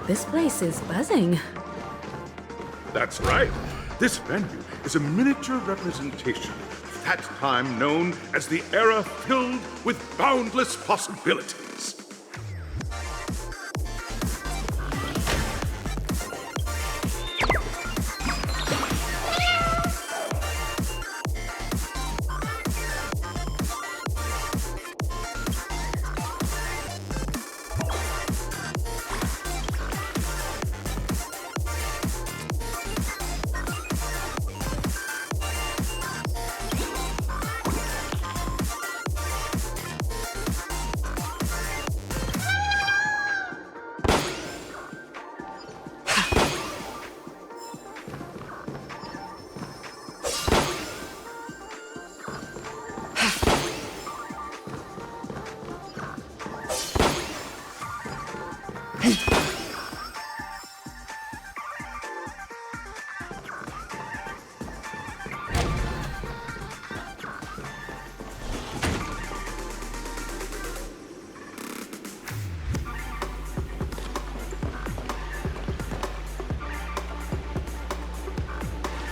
This place is buzzing. That's right. This venue is a miniature representation of that time known as the era filled with boundless possibilities.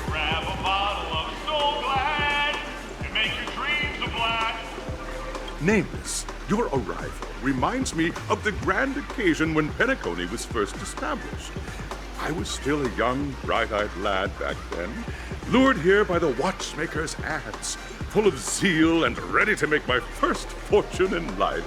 Grab a bottle of SoulGlad and make your dreams a blast. Nameless, your arrival reminds me of the grand occasion when Penacony was first established. I was still a young, bright-eyed lad back then, lured here by the watchmaker's ads, full of zeal and ready to make my first fortune in life.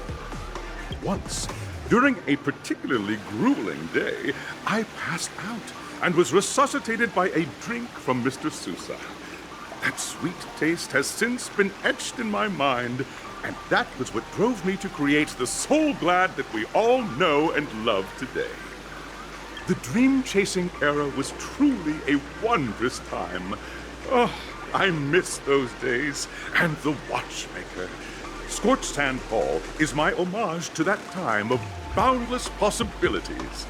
Once, during a particularly grueling day, I passed out and was resuscitated by a drink from Mr. Sousa. That sweet taste has since been etched in my mind, and that was what drove me to create the SoulGlad that we all know and love today. The dream-chasing era was truly a wondrous time. Oh, I miss those days, and the watchmaker. Scorchsand Hall is my homage to that time of boundless possibilities.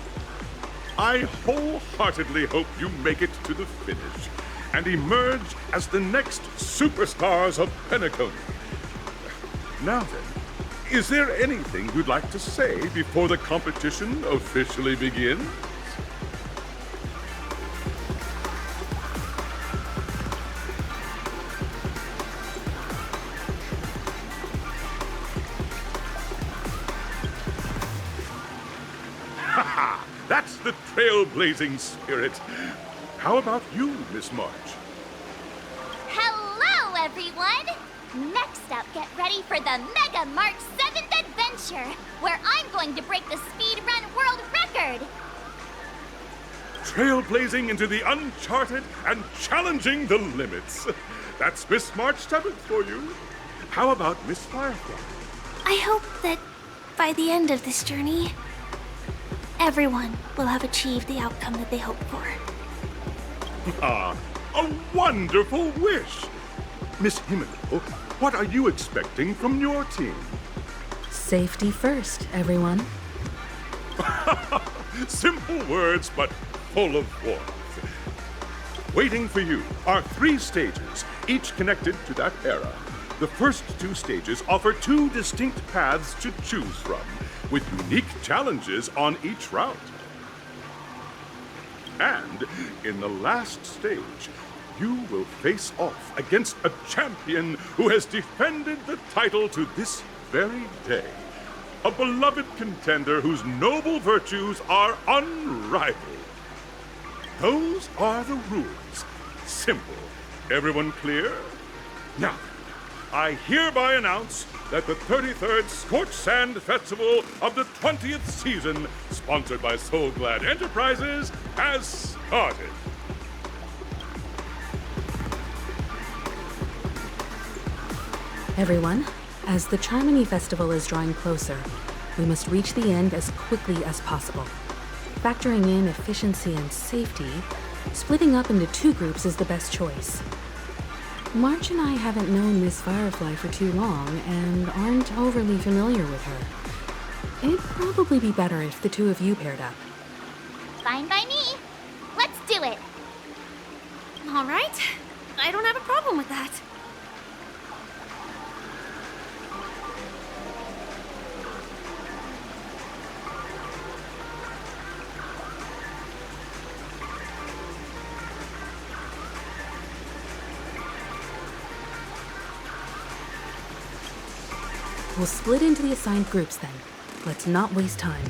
I wholeheartedly hope you make it to the finish and emerge as the next superstars of Penacony. Now then, is there anything you'd like to say before the competition officially begins? Ha! That's the trailblazing spirit. How about you, Miss March? Hello, everyone! Next up, get ready for the Mega March 7th Adventure, where I'm going to break the speedrun world record! Trailblazing into the uncharted and challenging the limits. That's Miss March 7th for you. How about Miss Firefly? I hope that by the end of this journey, everyone will have achieved the outcome that they hoped for. Ah, a wonderful wish! Miss Himeno, what are you expecting from your team? Safety first, everyone. Simple words, but full of warmth. Waiting for you are 3 stages, each connected to that era. The first 2 stages offer 2 distinct paths to choose from, with unique challenges on each route. And in the last stage, you will face off against a champion who has defended the title to this very day. A beloved contender whose noble virtues are unrivaled. Those are the rules. Simple. Everyone clear? Now, I hereby announce that the 33rd Scorchsand Festival of the 20th season, sponsored by SoulGlad Enterprises, has started. Everyone, as the Charmony Festival is drawing closer, we must reach the end as quickly as possible. Factoring in efficiency and safety, splitting up into 2 groups is the best choice. March and I haven't known Miss Firefly for too long and aren't overly familiar with her. It'd probably be better if the 2 of you paired up. Fine by me. Let's do it. All right. I don't have a problem with that. We'll split into the assigned groups then. Let's not waste time.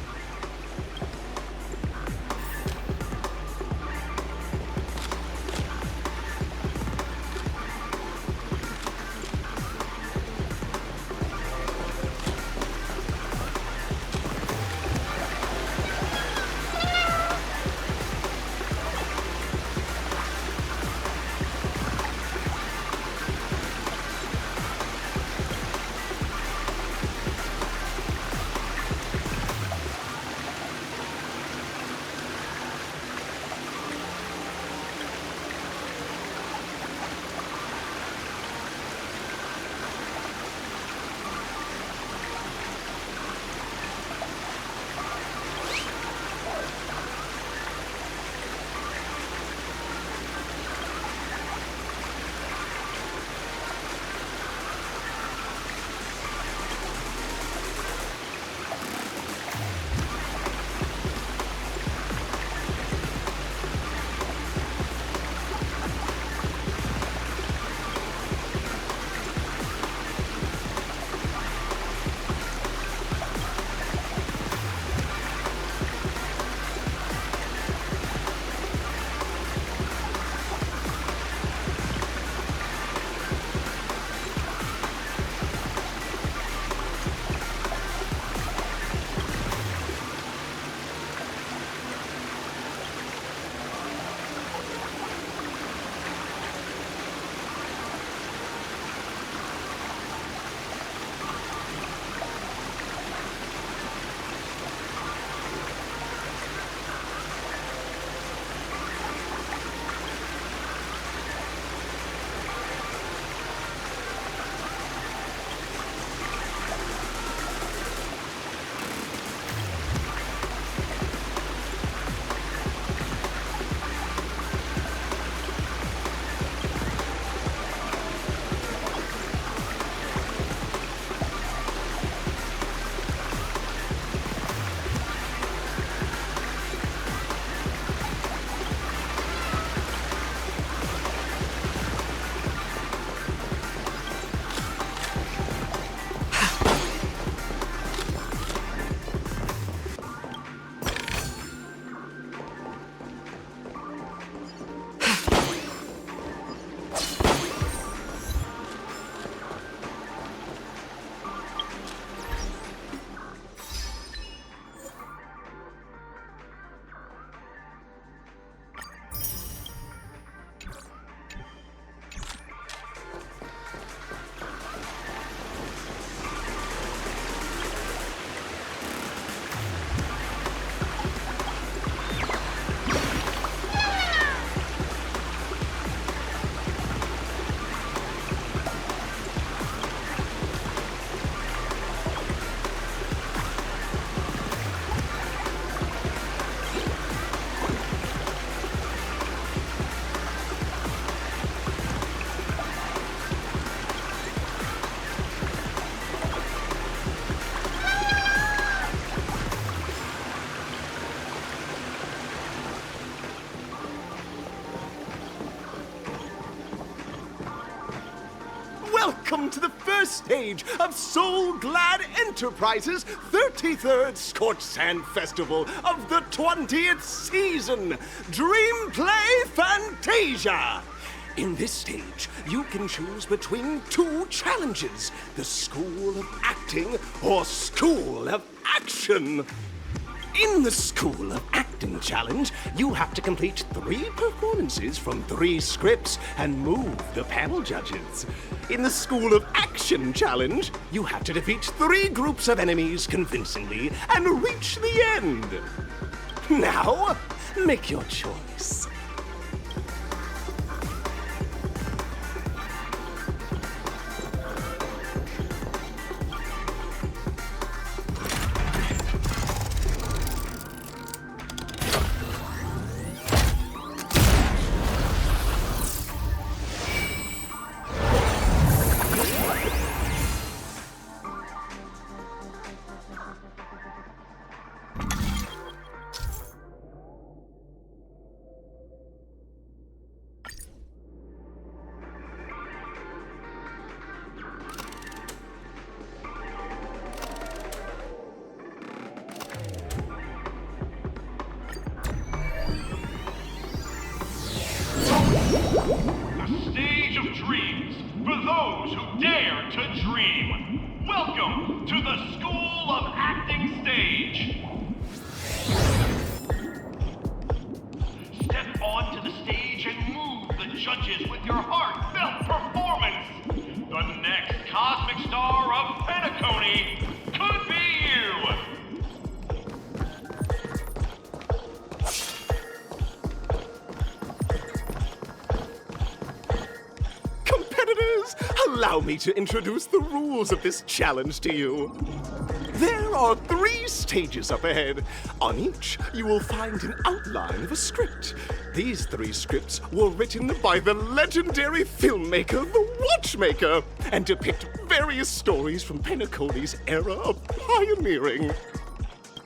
Welcome to the first stage of SoulGlad Enterprises' 33rd Scorchsand Festival of the 20th season, Dream Play Fantasia. In this stage, you can choose between two challenges, the School of Acting or School of Action. In the School of Acting Challenge, you have to complete 3 performances from 3 scripts and move the panel judges. In the School of Action Challenge, you have to defeat 3 groups of enemies convincingly and reach the end. Now, make your choice. to the School of Acting Stage. Step onto the stage and move the judges with your heartfelt performance. The next cosmic star of Penacony could be you. Competitors, allow me to introduce the rules of this challenge to you. There are 3 stages up ahead. On each, you will find an outline of a script. These 3 scripts were written by the legendary filmmaker, The Watchmaker, and depict various stories from Penacony's era of pioneering.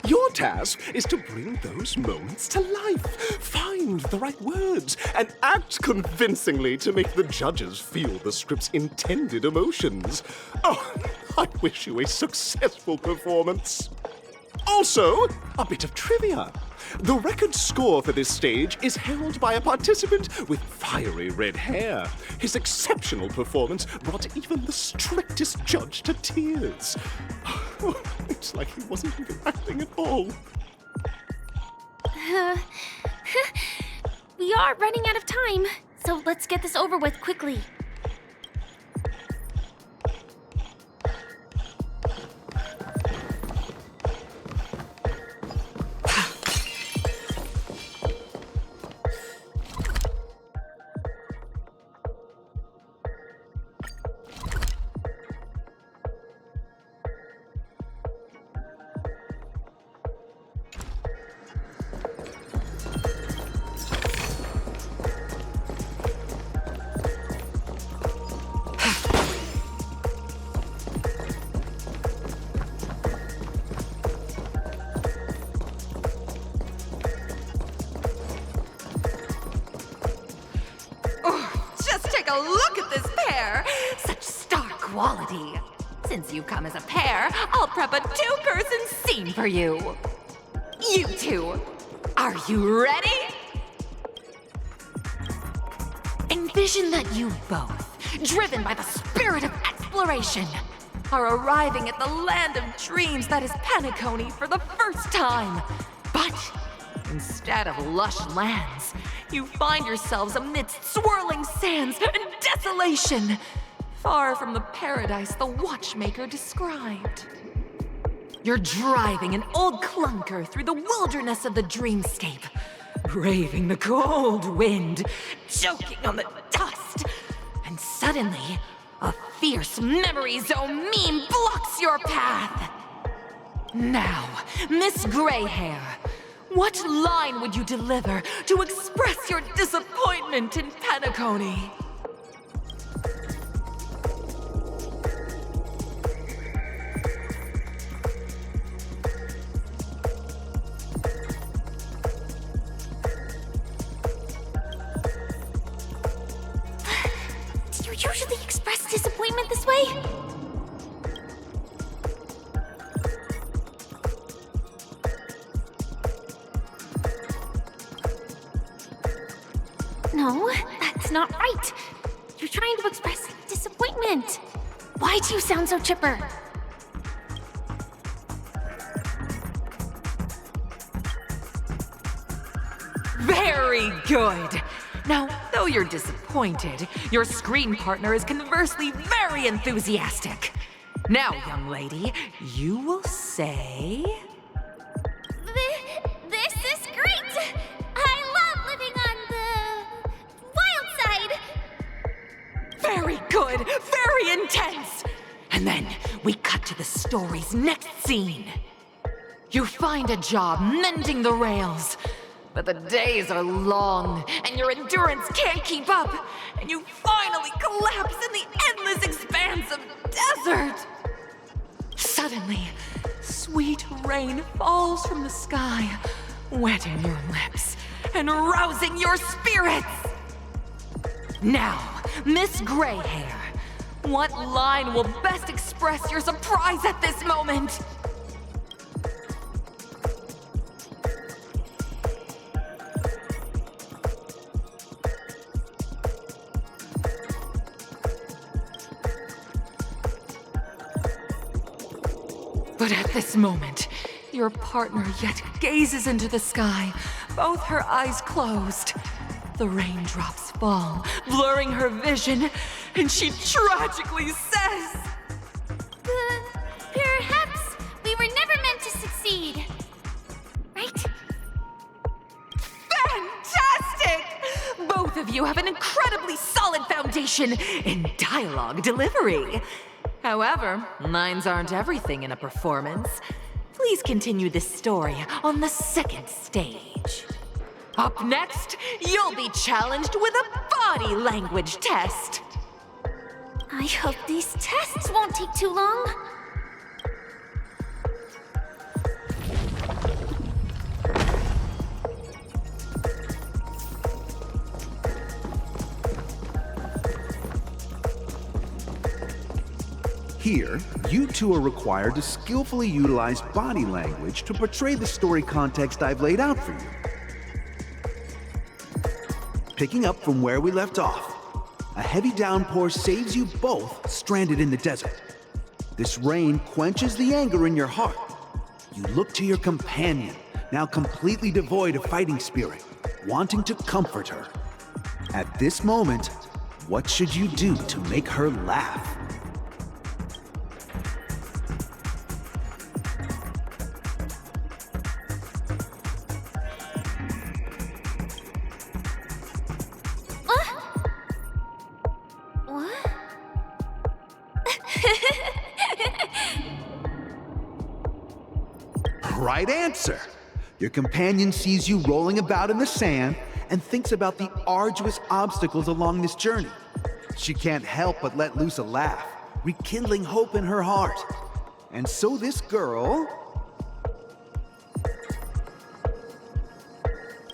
Your task is to bring those moments to life, find the right words, and act convincingly to make the judges feel the script's intended emotions. Oh, I wish you a successful performance. Also, a bit of trivia. The record score for this stage is held by a participant with fiery red hair. His exceptional performance brought even the strictest judge to tears. It's like he wasn't even acting at all. We are running out of time, so let's get this over with quickly. Take a look at this pair! Such star quality! Since you come as a pair, I'll prep a 2-person scene for you. You two, are you ready? Envision that you both, driven by the spirit of exploration, are arriving at the land of dreams that is Penacony for the first time. But instead of lush lands, you find yourselves amidst swirling sands and desolation, far from the paradise the Watchmaker described. You're driving an old clunker through the wilderness of the dreamscape, braving the cold wind, choking on the dust, and suddenly, a fierce memory zone meme blocks your path. Now, Miss Greyhair, what line would you deliver to express your disappointment in Penacony? Do you usually express disappointment this way? No, that's not right. You're trying to express disappointment. Why do you sound so chipper? Very good! Now, though you're disappointed, your screen partner is conversely very enthusiastic. Now, young lady, you will say... This is great! I love living on the wild side! Very good! Very intense! And then we cut to the story's next scene. You find a job mending the rails, but the days are long and your endurance can't keep up, and you finally collapse in the endless expanse of desert. Suddenly, sweet rain falls from the sky, wetting your lips and rousing your spirits. Now, Miss Greyhair, what line will best express your surprise at this moment? But at this moment, your partner yet gazes into the sky, both her eyes closed. The raindrops fall, blurring her vision, and she tragically says, Perhaps we were never meant to succeed. Right? Fantastic! Both of you have an incredibly solid foundation in dialogue delivery. However, lines aren't everything in a performance. Please continue this story on the second stage. Up next, you'll be challenged with a body language test. I hope these tests won't take too long. Here, you two are required to skillfully utilize body language to portray the story context I've laid out for you. Picking up from where we left off, a heavy downpour saves you both stranded in the desert. This rain quenches the anger in your heart. You look to your companion, now completely devoid of fighting spirit, wanting to comfort her. At this moment, what should you do to make her laugh? Right answer! Your companion sees you rolling about in the sand and thinks about the arduous obstacles along this journey. She can't help but let loose a laugh, rekindling hope in her heart. And so this girl...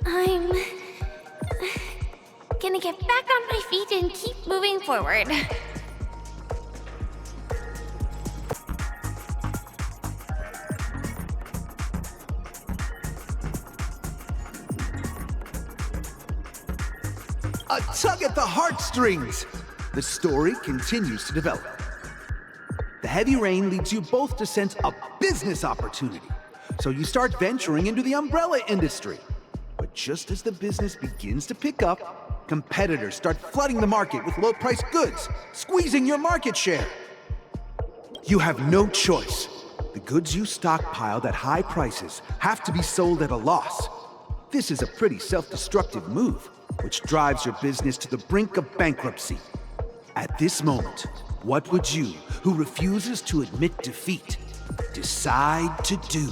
I'm gonna get back on my feet and keep moving forward. A tug at the heartstrings! The story continues to develop. The heavy rain leads you both to sense a business opportunity, so you start venturing into the umbrella industry. But just as the business begins to pick up, competitors start flooding the market with low-priced goods, squeezing your market share. You have no choice. The goods you stockpiled at high prices have to be sold at a loss. This is a pretty self-destructive move, which drives your business to the brink of bankruptcy. At this moment, what would you, who refuses to admit defeat, decide to do?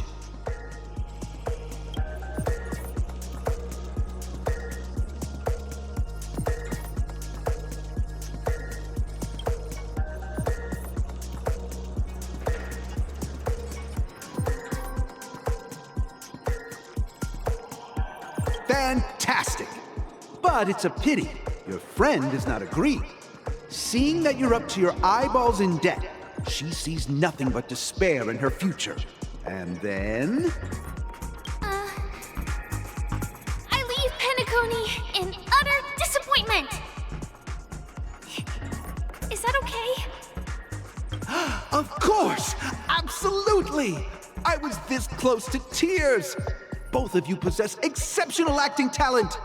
Fantastic! But it's a pity your friend does not agree. Seeing that you're up to your eyeballs in debt, she sees nothing but despair in her future. And then... I leave Penacony in utter disappointment. Is that okay? Of course! Absolutely! I was this close to tears! Both of you possess exceptional acting talent!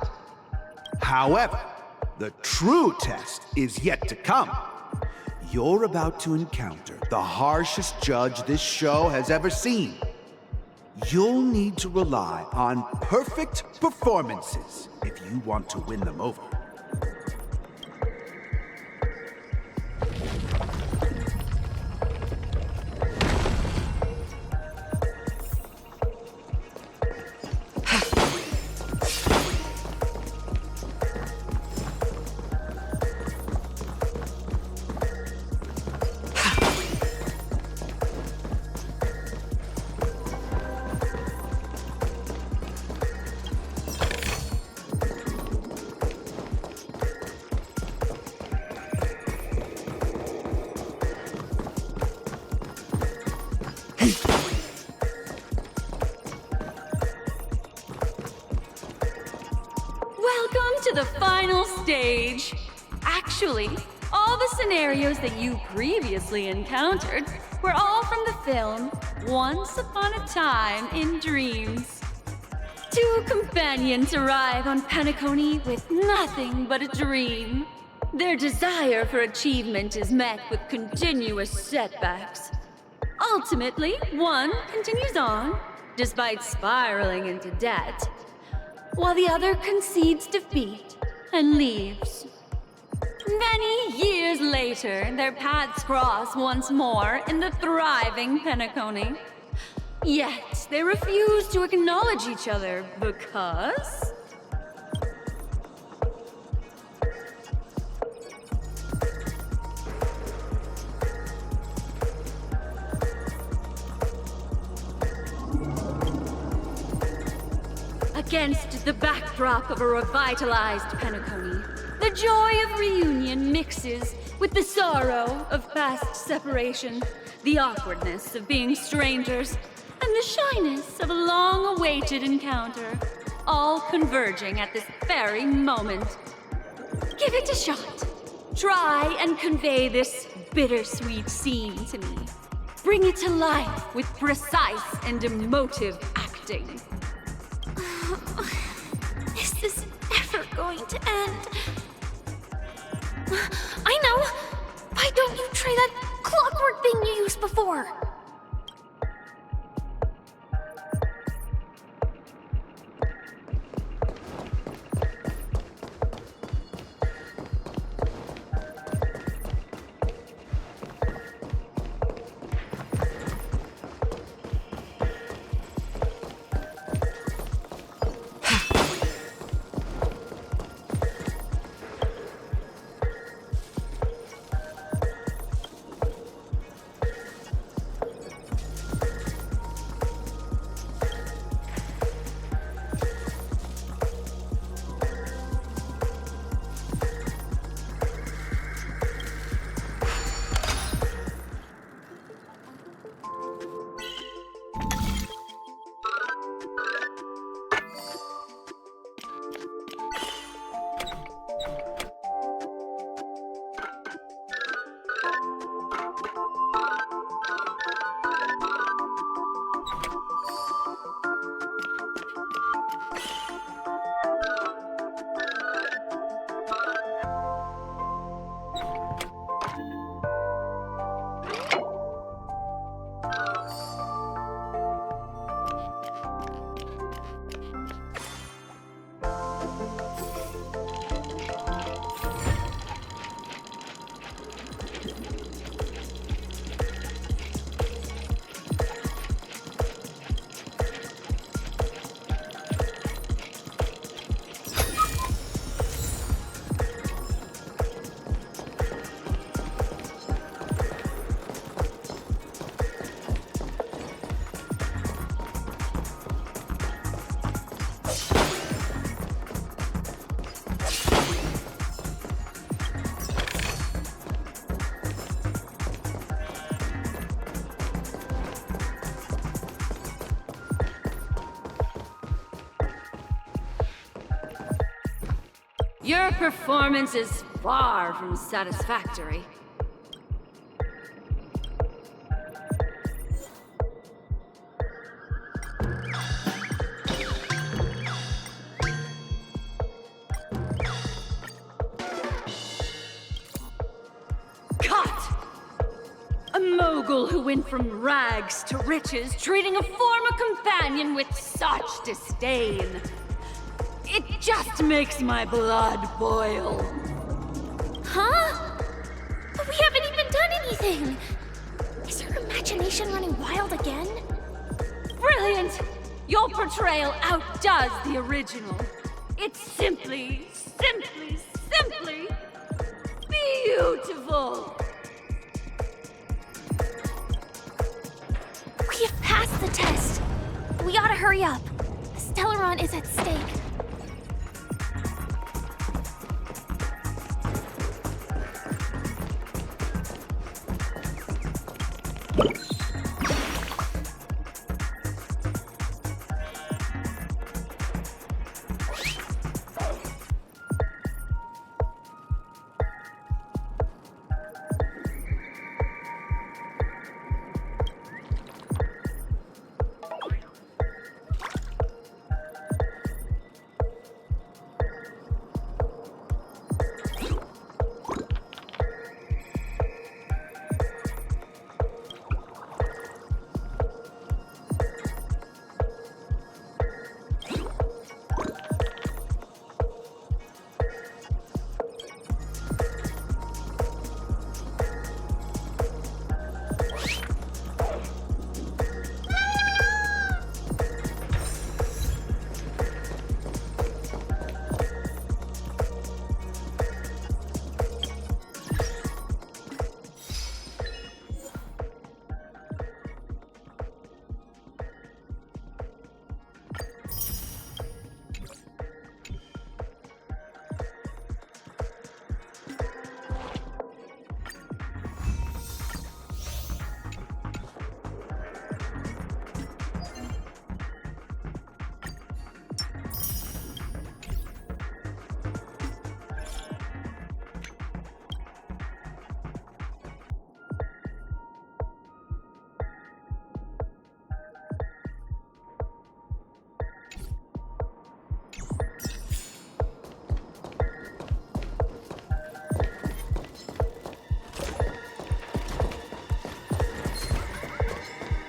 However, the true test is yet to come. You're about to encounter the harshest judge this show has ever seen. You'll need to rely on perfect performances if you want to win them over. Welcome to the final stage. Actually, all the scenarios that you previously encountered were all from the film, Once Upon a Time in Dreams. Two companions arrive on Penacony with nothing but a dream. Their desire for achievement is met with continuous setbacks. Ultimately, one continues on, despite spiraling into debt, while the other concedes defeat and leaves. Many years later, their paths cross once more in the thriving Penacony. Yet, they refuse to acknowledge each other because... Against the backdrop of a revitalized Penacony, the joy of reunion mixes with the sorrow of past separation, the awkwardness of being strangers, and the shyness of a long-awaited encounter, all converging at this very moment. Give it a shot. Try and convey this bittersweet scene to me. Bring it to life with precise and emotive acting. Is this ever going to end? I know! Why don't you try that clockwork thing you used before? Your performance is far from satisfactory. Cut! A mogul who went from rags to riches, treating a former companion with such disdain. It just makes my blood boil. Huh? But we haven't even done anything! Is her imagination running wild again? Brilliant! Your portrayal outdoes the original. It's simply beautiful! We have passed the test. We ought to hurry up. The Stellaron is at stake.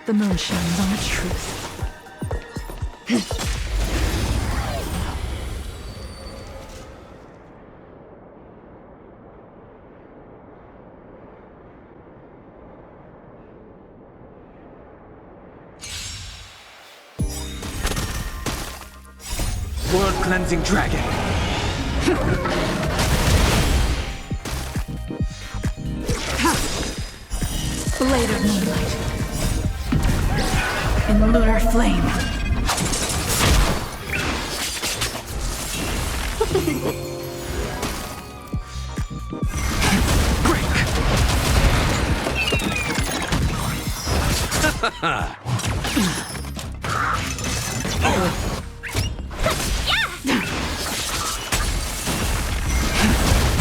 The moon shines on the truth. World-cleansing dragon. Blade of moonlight. In the lunar flame.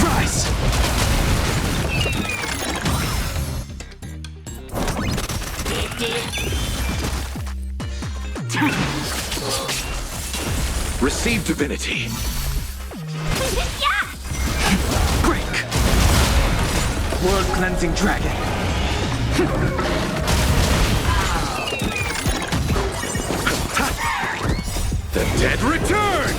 Rise! Receive divinity. Break! World-cleansing dragon. The dead return!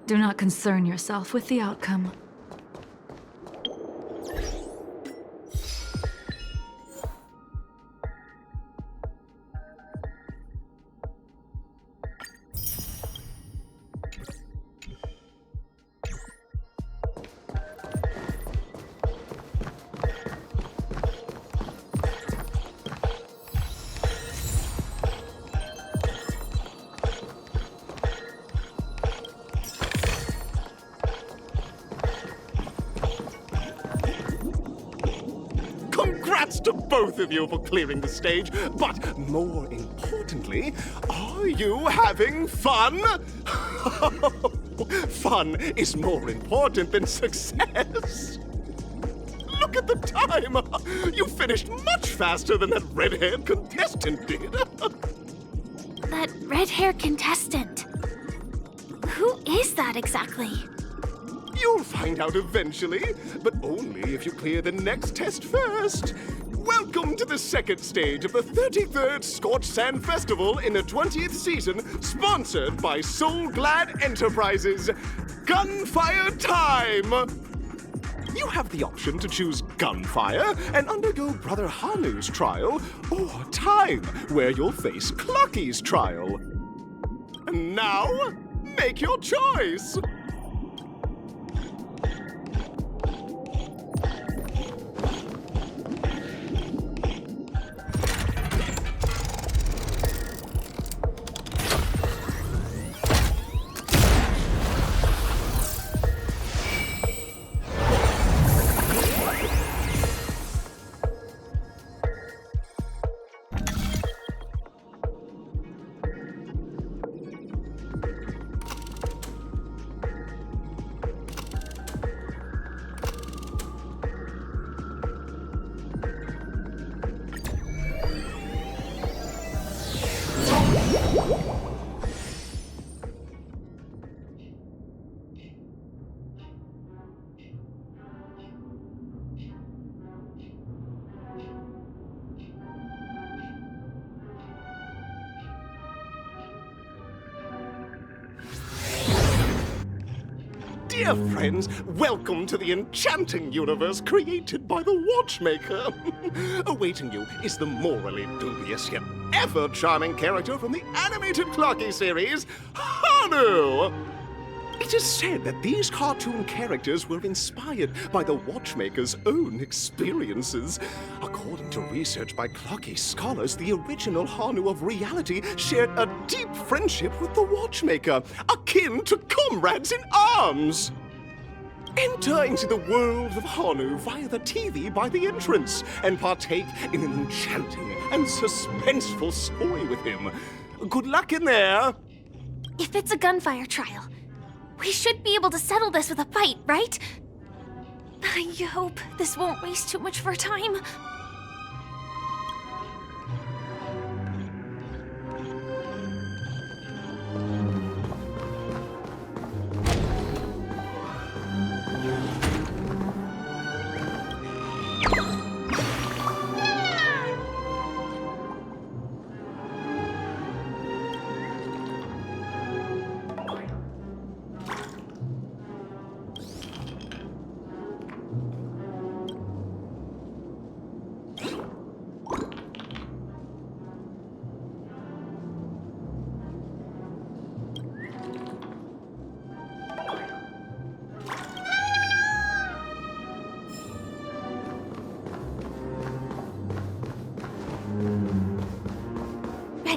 Do not concern yourself with the outcome. Congrats to both of you for clearing the stage, but more importantly, are you having fun? Fun is more important than success. Look at the time! You finished much faster than that red-haired contestant did. That red-haired contestant. Who is that exactly? You'll find out eventually, but only if you clear the next test first. Welcome to the second stage of the 33rd Scorchsand Festival in the 20th season, sponsored by SoulGlad Enterprises. Gunfire time! You have the option to choose Gunfire and undergo Brother Hanu's trial, or Time, where you'll face Clucky's trial. And now, make your choice! Dear friends, welcome to the enchanting universe created by the Watchmaker. Awaiting you is the morally dubious yet ever-charming character from the animated Clocky series, Hanu! It is said that these cartoon characters were inspired by the Watchmaker's own experiences. According to research by Clocky scholars, the original Hanu of reality shared a deep friendship with the Watchmaker, akin to comrades in arms. Enter into the world of Hanu via the TV by the entrance and partake in an enchanting and suspenseful story with him. Good luck in there. If it's a gunfire trial, we should be able to settle this with a fight, right? I hope this won't waste too much of our time.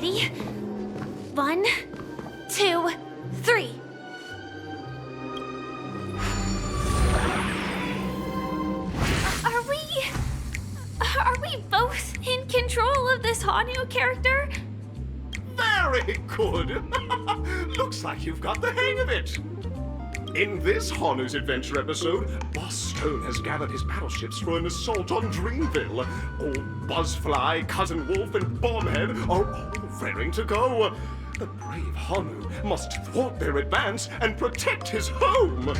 Ready? 1, 2, 3. Are we both in control of this Hanu character? Very good. Looks like you've got the hang of it. In this Hanu's Adventure episode, Boss Stone has gathered his battleships for an assault on Dreamville. Old Buzzfly, Cousin Wolf, and Bombhead are all raring to go. The brave Hanu must thwart their advance and protect his home.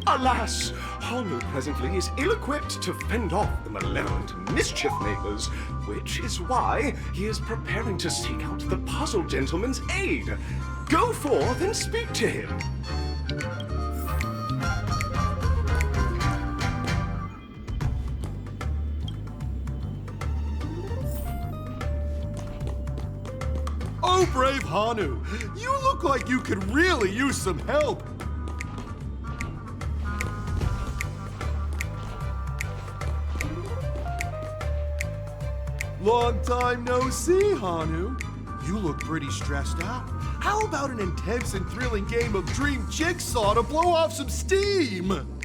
Alas, Hanu presently is ill-equipped to fend off the malevolent mischief makers, which is why he is preparing to seek out the Puzzle Gentleman's aid. Go forth and speak to him. Oh, brave Hanu, you look like you could really use some help. Long time no see, Hanu. You look pretty stressed out. How about an intense and thrilling game of Dream Jigsaw to blow off some steam?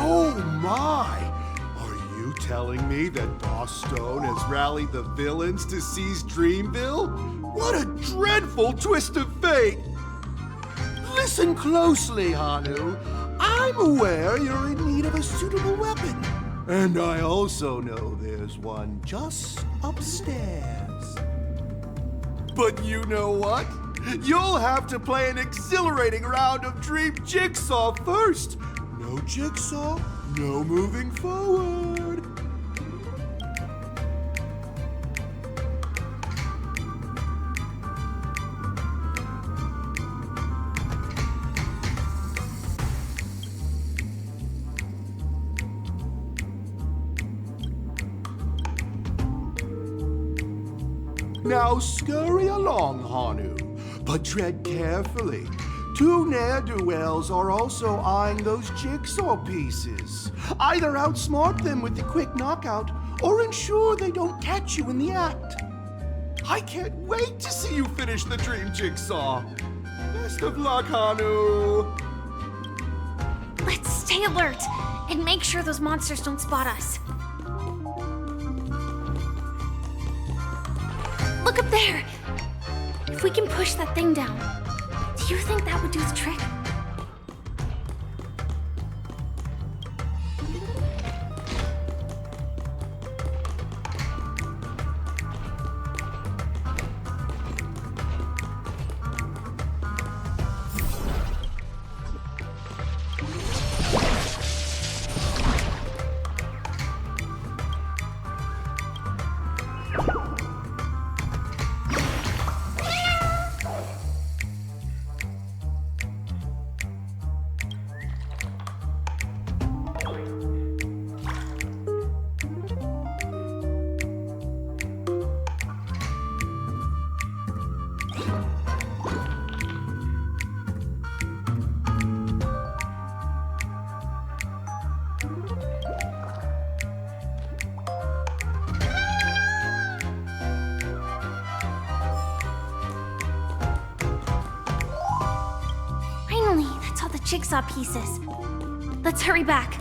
Oh my! Are you telling me that Boss Stone has rallied the villains to seize Dreamville? What a dreadful twist of fate! Listen closely, Hanu. I'm aware you're in need of a suitable weapon. And I also know there's one just upstairs. But you know what? You'll have to play an exhilarating round of Dream Jigsaw first. No jigsaw, no moving forward. Now scurry along, Hanu, but tread carefully. Two ne'er-do-wells are also eyeing those jigsaw pieces. Either outsmart them with the quick knockout, or ensure they don't catch you in the act. I can't wait to see you finish the dream jigsaw. Best of luck, Hanu. Let's stay alert and make sure those monsters don't spot us. Look up there! If we can push that thing down, do you think that would do the trick? Finally, that's all the jigsaw pieces. Let's hurry back.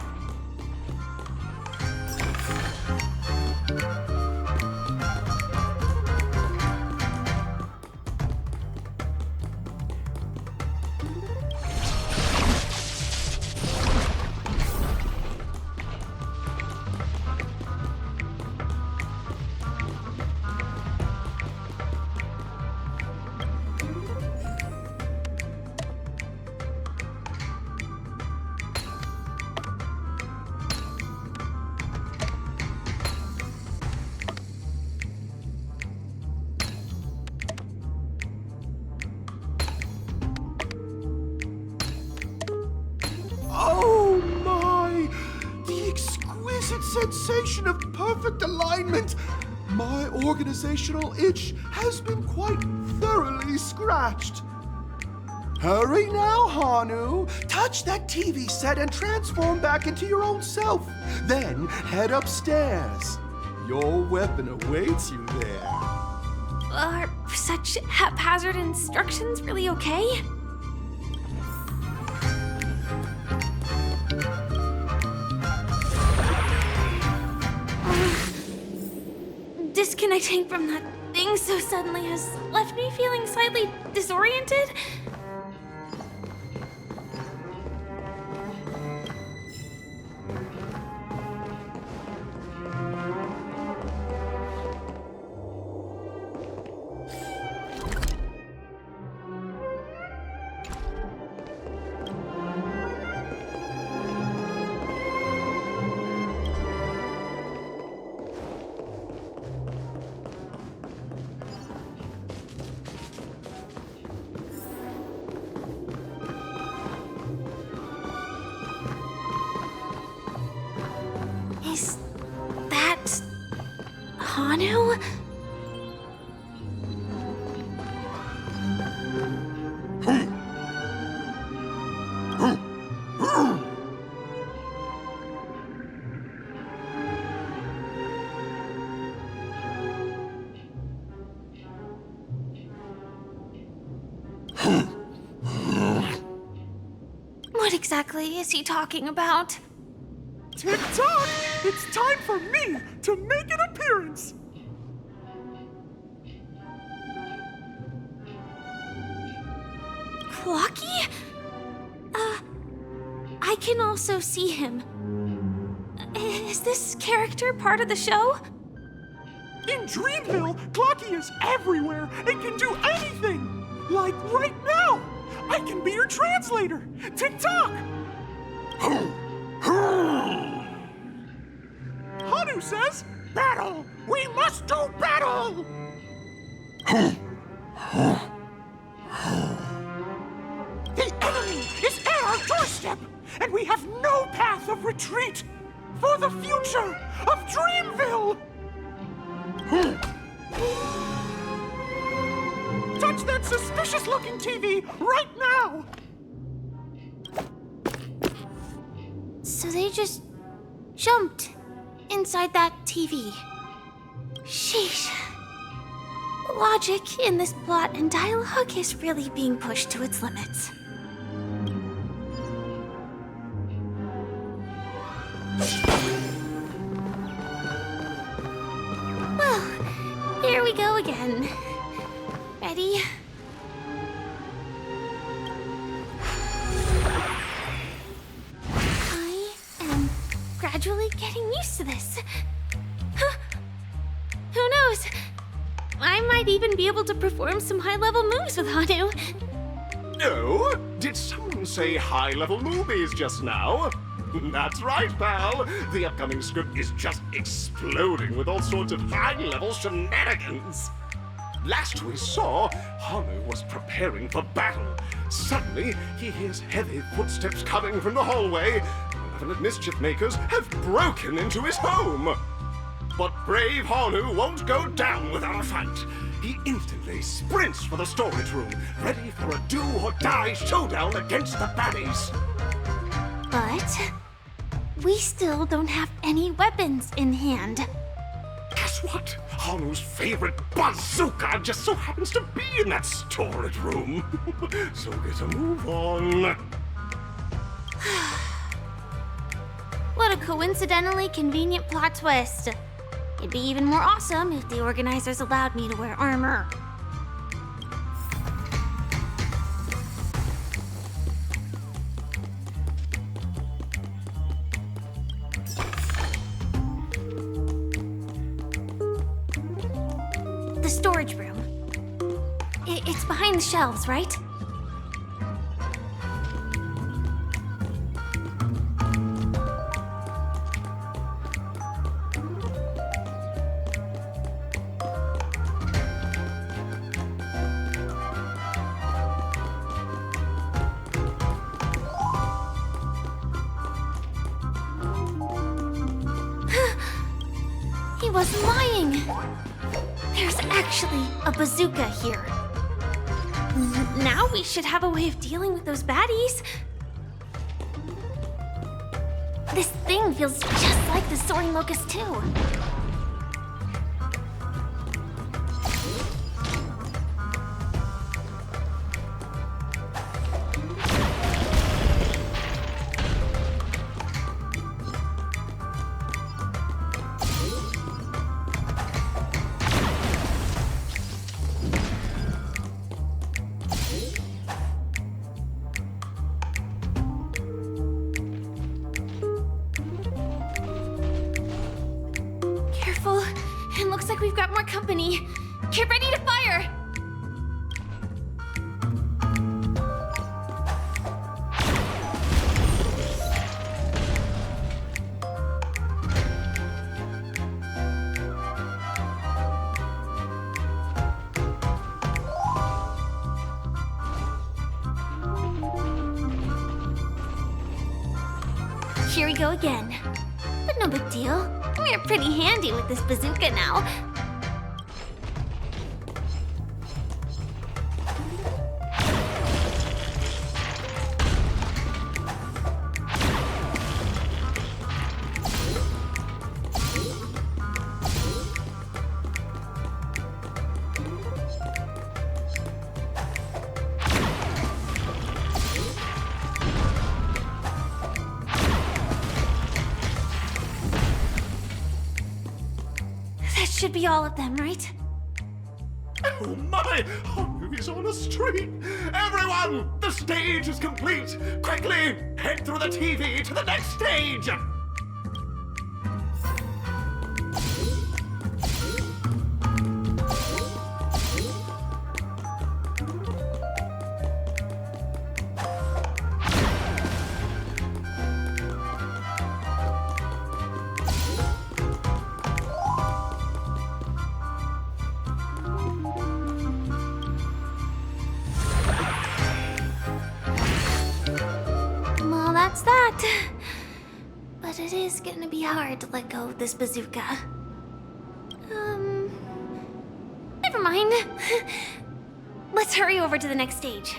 exquisite sensation of perfect alignment. My organizational itch has been quite thoroughly scratched. Hurry now, Hanu. Touch that TV set and transform back into your own self. Then head upstairs. Your weapon awaits you there. Are such haphazard instructions really okay? Disconnecting from that thing so suddenly has left me feeling slightly disoriented. Is that Hanu? What exactly is he talking about? Tick-tock! It's time for me to make an appearance! Clocky? I can also see him. Is this character part of the show? In Dreamville, Clocky is everywhere and can do anything! Like right now! I can be your translator! Tick-tock! Hanu says, battle! We must do battle! The enemy is at our doorstep, and we have no path of retreat for the future of Dreamville! Touch that suspicious-looking TV right now! So they just jumped inside that TV. Sheesh. Logic in this plot and dialogue is really being pushed to its limits. Well, here we go again. Ready? I am gradually getting used to this. Huh. Who knows? I might even be able to perform some high-level moves with Hanu. Oh, did someone say high-level movies just now? That's right, pal. The upcoming script is just exploding with all sorts of high-level shenanigans. Last we saw, Hanu was preparing for battle. Suddenly, he hears heavy footsteps coming from the hallway. Malevolent mischief makers have broken into his home. But brave Hanu won't go down without a fight. He instantly sprints for the storage room, ready for a do-or-die showdown against the baddies. But we still don't have any weapons in hand. Guess what? Hanu's favorite bazooka just so happens to be in that storage room. So get a move on. What a coincidentally convenient plot twist. It'd be even more awesome if the organizers allowed me to wear armor. The storage room. It's behind the shelves, right? wasn't lying. There's actually a bazooka here. Now we should have a way of dealing with those baddies. This thing feels just like the soaring locust too. It looks like we've got more company. Get ready to fire! Here we go again. But no big deal. We're pretty handy with this bazooka now. Should be all of them, right? Oh my! Oh, he's on a streak! Everyone! The stage is complete! Quickly! Head through the TV to the next stage! That's that. But it is gonna be hard to let go of this bazooka. Never mind. Let's hurry over to the next stage.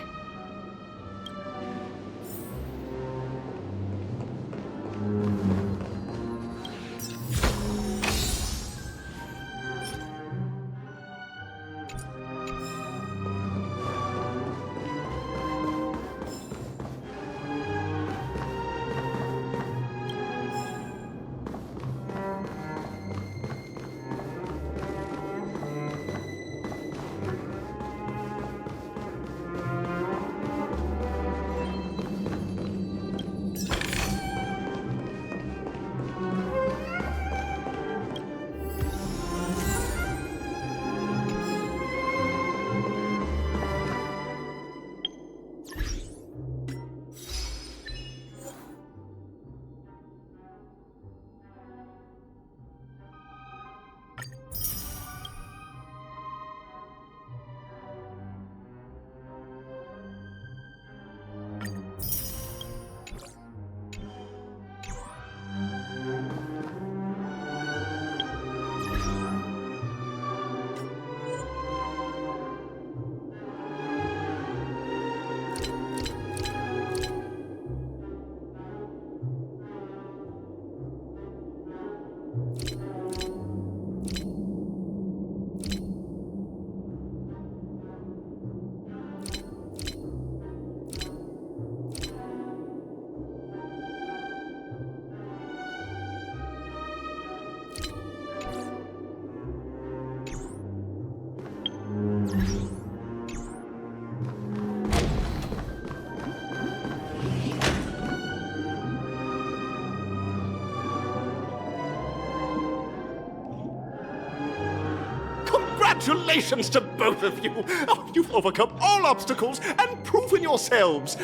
Congratulations to both of you! Oh, you've overcome all obstacles and proven yourselves!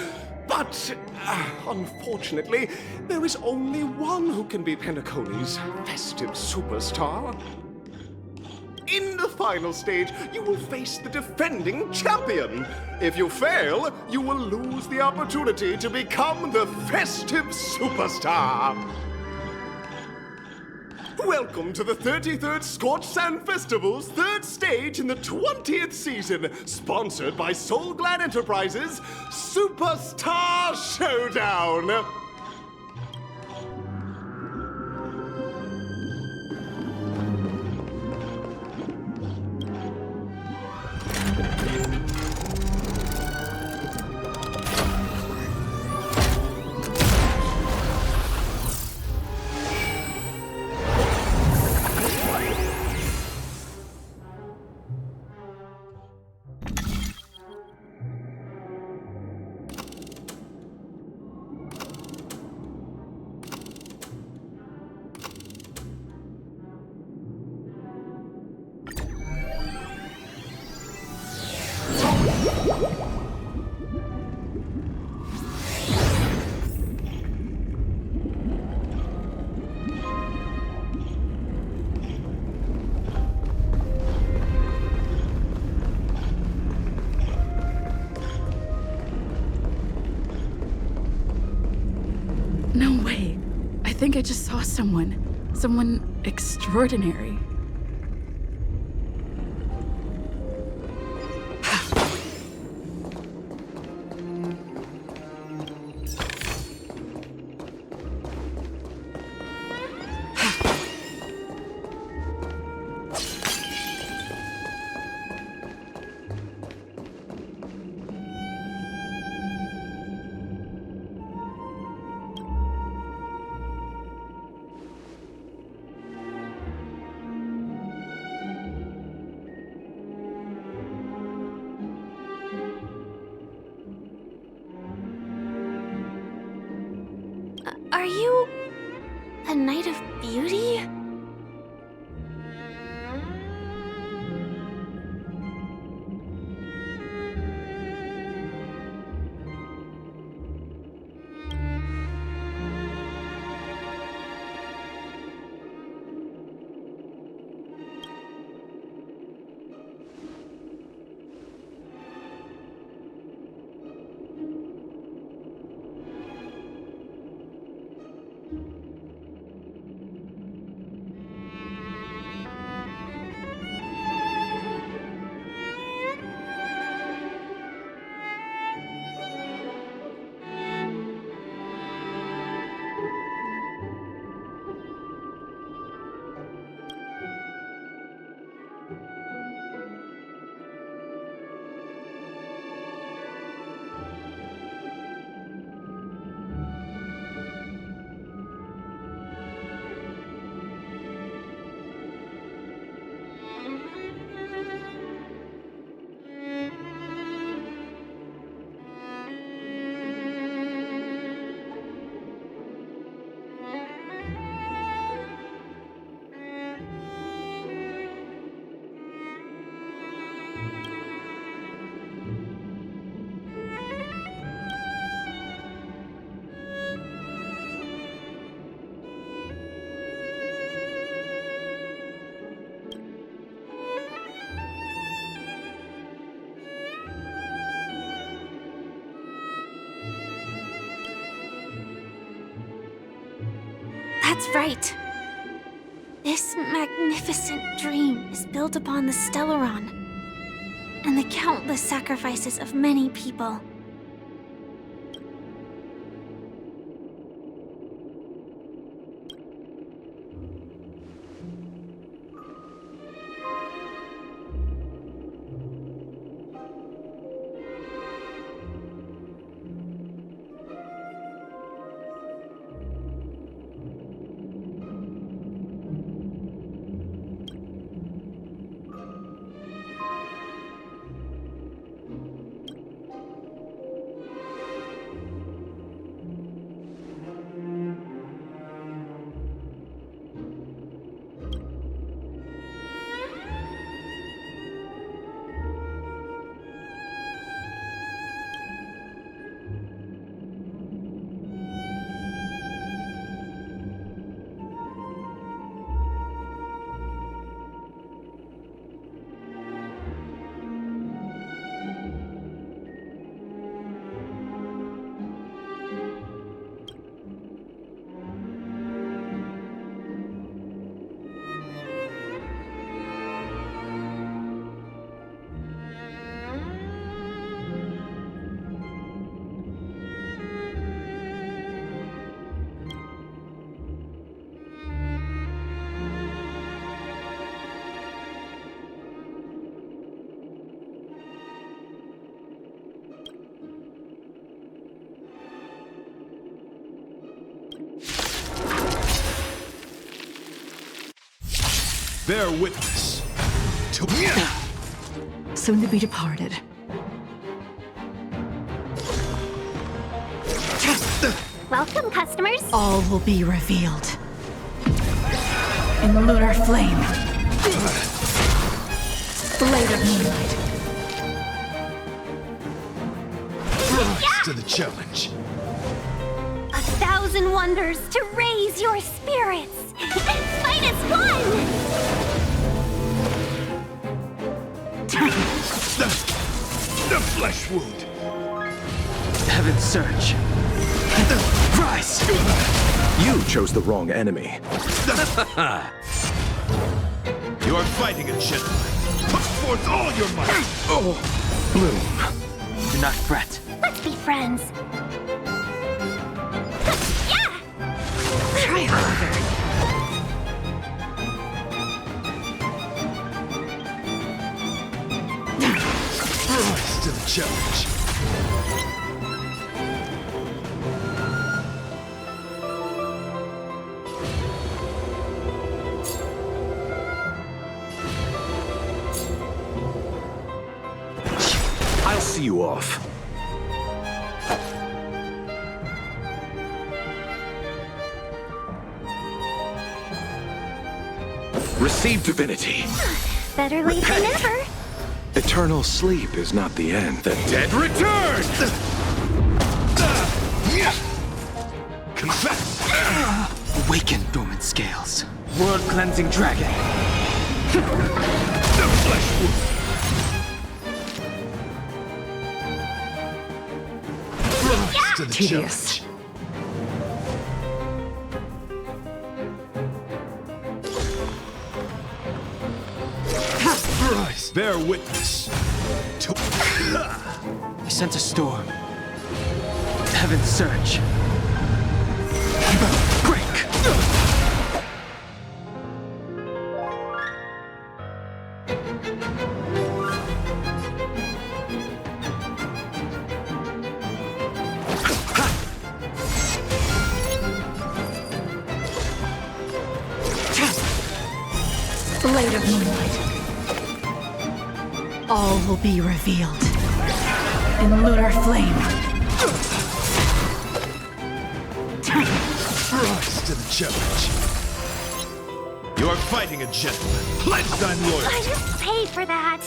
But, unfortunately, there is only one who can be Penacony's festive superstar. In the final stage, you will face the defending champion. If you fail, you will lose the opportunity to become the festive superstar. Welcome to the 33rd Scorchsand Festival's third stage in the 20th season, sponsored by SoulGlad Enterprises Superstar Showdown. No way. I think I just saw someone. Someone extraordinary. Are you a Knight of Beauty? That's right. This magnificent dream is built upon the Stellaron and the countless sacrifices of many people. bear witness to Soon to be departed. Welcome, customers. All will be revealed. In lunar flame. Blade of moonlight. rise to the challenge. 1,000 wonders to raise your spirits. Fight as one. The flesh wound. Heaven's Surge. Rise! You chose the wrong enemy. You are fighting a gentleman. Put forth all your might. Oh, Bloom. Do not fret. Let's be friends. Yeah! Try harder. Rise to the challenge. I'll see you off. Receive divinity. Better late than never. Eternal sleep is not the end. The dead return! Confess! Awaken, dormant scales. World-cleansing dragon. The flesh wound. Rise to the Tedious. challenge. Rise, bear witness to I sense a storm. Heaven's Surge. Break! Blade of moonlight. All will be revealed. In lunar flame. rise to the challenge. You are fighting a gentleman. Pledge thine loyalty. I just paid for that.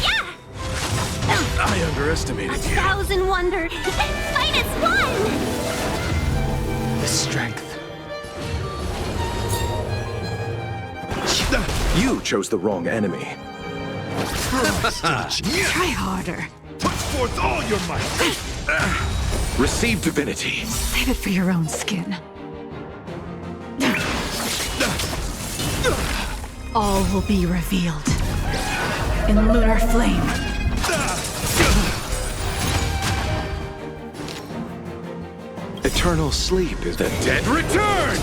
Yeah! I underestimated you. 1,000 wonders. Fight as one. The strength. You chose the wrong enemy. Rise to the Try harder. Put forth all your might. Receive divinity. Save it for your own skin. All will be revealed. In lunar flame. Eternal sleep is the dead return!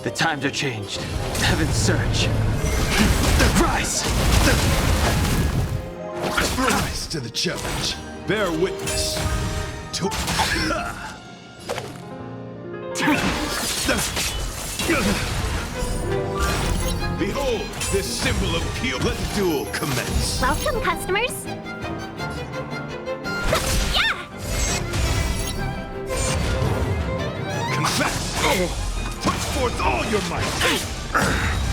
The times are changed. Heaven's Surge. Rise! Rise to the challenge. Bear witness to Behold, this symbol of pure. Let the duel commence. Welcome, customers. Yeah! Confess. Put forth all your might. I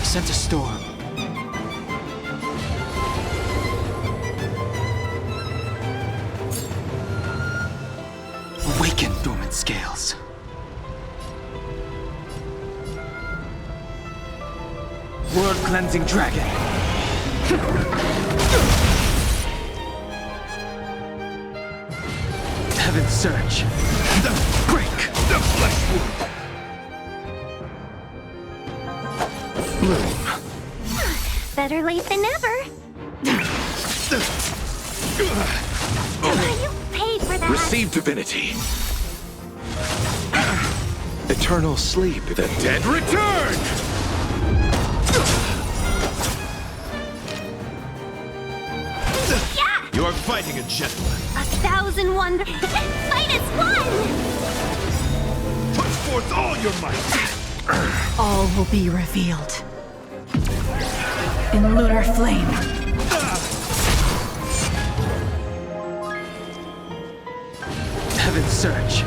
sense a storm. Awaken, dormant scales. World-cleansing dragon. Heaven's Surge. Break the flesh wound. Bloom. Better late than never. You paid for that. Receive divinity. Eternal sleep is the dead return! Yeah! You are fighting a gentleman. 1,000 wonders. Fight as one. your might! All will be revealed. In lunar flame. Heaven's Search.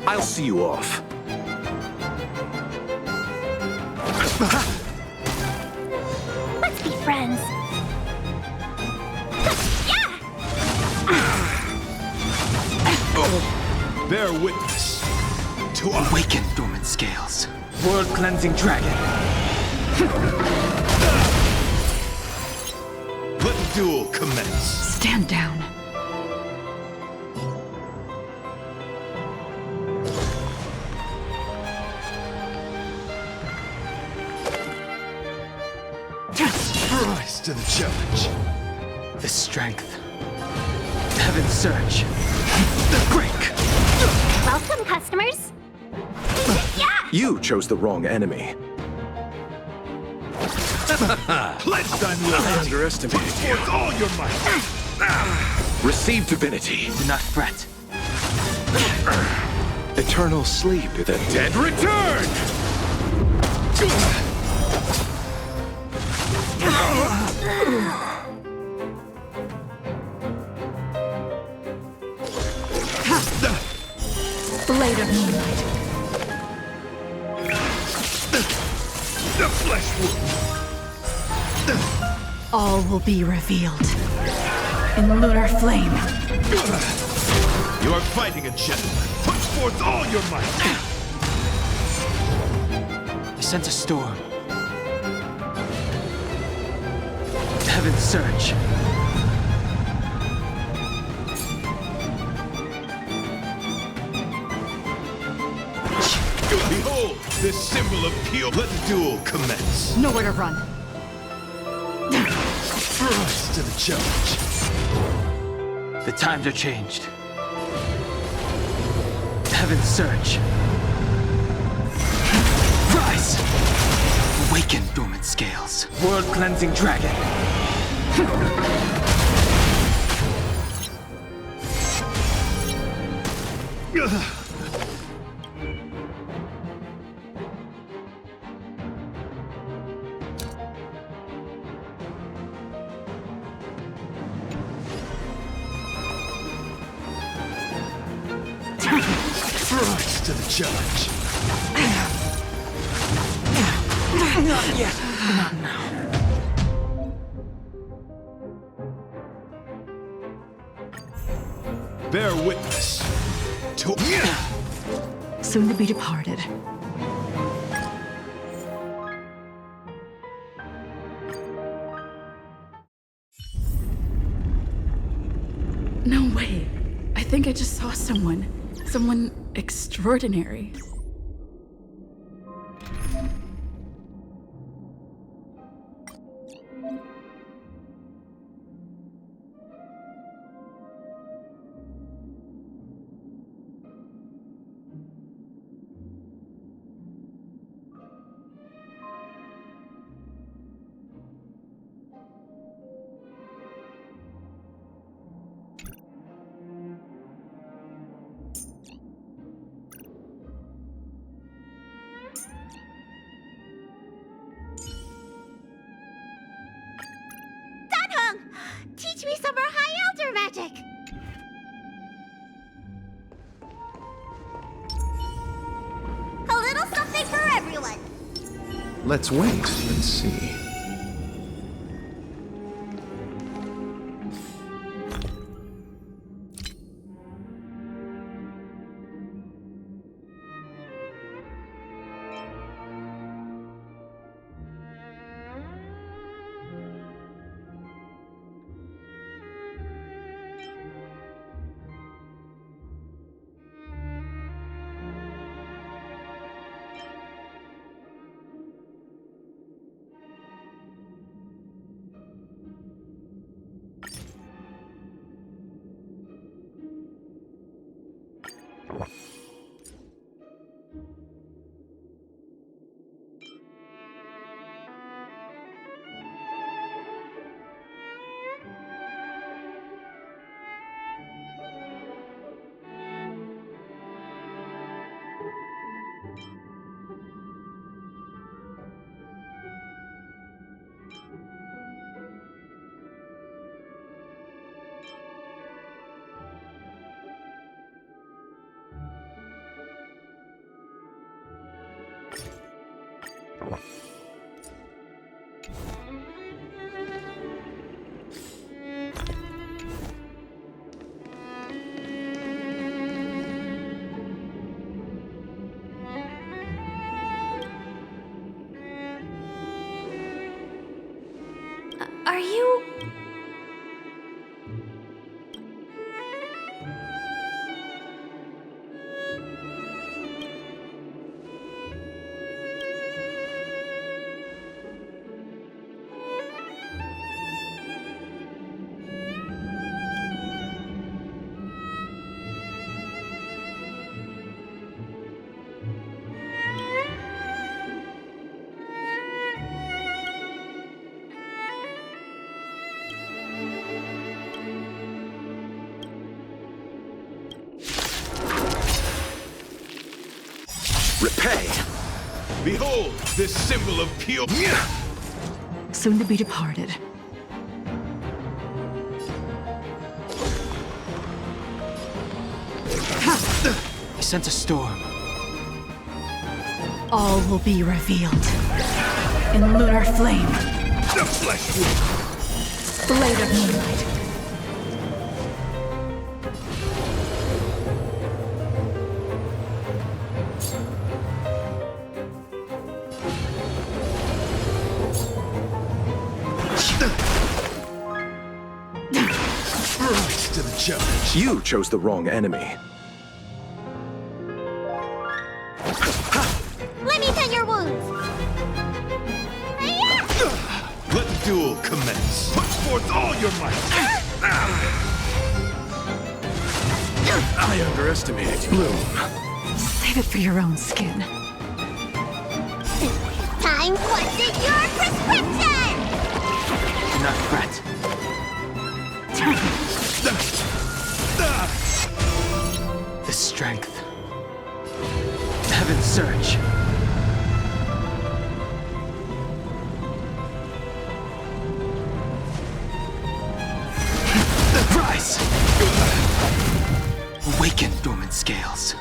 I'll see you off. Let's be friends. Bear witness to Awaken dormant scales. World cleansing dragon. Let the duel commence. Stand down. Rise to the challenge. The strength. Heaven's Search. The break. Welcome, customers. You chose the wrong enemy. Pledged on loyalty. I underestimated you. Forth all your might. Receive divinity. Do not fret. Eternal sleep. The dead return! Blade of moonlight. The flesh wound. All will be revealed. In lunar flame. You are fighting a gentleman. Put forth all your might. I sense a storm. Heaven's Search. Behold, this symbol of pure. Let the duel commence. Nowhere to run. Rise to the challenge. The times are changed. Heaven's Search. Rise! Awaken dormant scales. World cleansing dragon. Rise to the challenge. Not yet. Not now. Bear witness to. Soon to be departed. No way. I think I just saw someone. Someone extraordinary. Teach me some more High Elder magic! A little something for everyone! Let's wait and see. Are you... Repay! Behold, this symbol of pure... Soon to be departed. I sense a storm. All will be revealed. In lunar flame. The flesh wound! Blade of moonlight. Rise to the challenge. You chose the wrong enemy. Let me tend your wounds. Hi-ya! Let the duel commence. Put forth all your might. I underestimated you. Bloom. Save it for your own skin. Time to take your prescription! Do not fret. The strength. Heaven's surge. Rise! Awaken, dormant scales.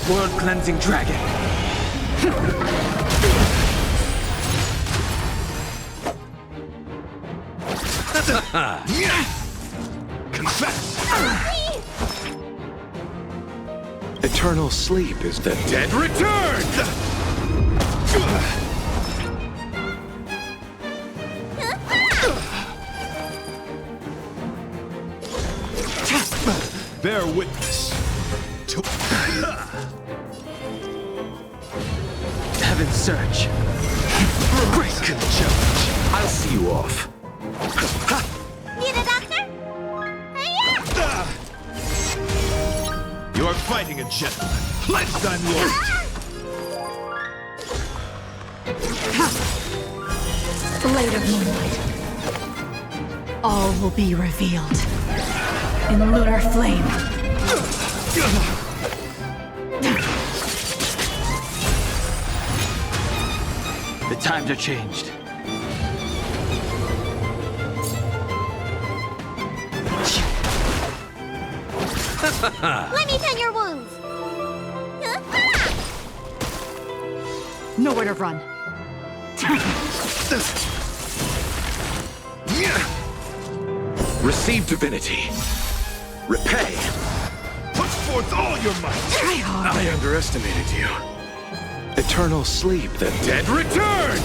World-cleansing dragon. Confess! Eternal sleep is the dead return! Bear witness to Heaven's surge. break the challenge. I'll see you off. Need a doctor? Hi-ya! You're fighting a gentleman. Pledge thine loyalty. Blade of moonlight. All will be revealed. In lunar flame. The times are changed. Let me tend your wounds. Nowhere to run. Receive divinity. Repay. Put forth all your might. Try hard. I underestimated you. Eternal sleep, the dead return!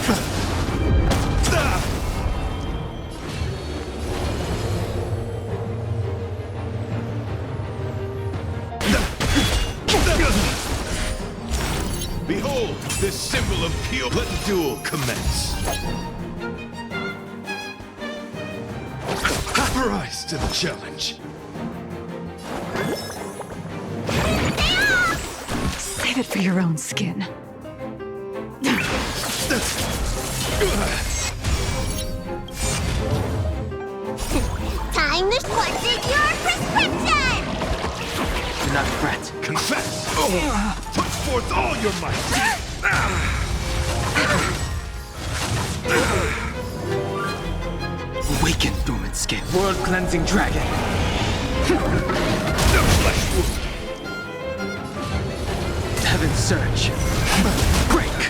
Behold, this symbol of pure... Let the duel commence. Rise to the challenge. Save it for your own skin. Time to take your prescription! Do not fret. Confess! Put forth all your might! Awaken, dormant skin. World-cleansing dragon. The flesh wound! Heaven's surge. Break!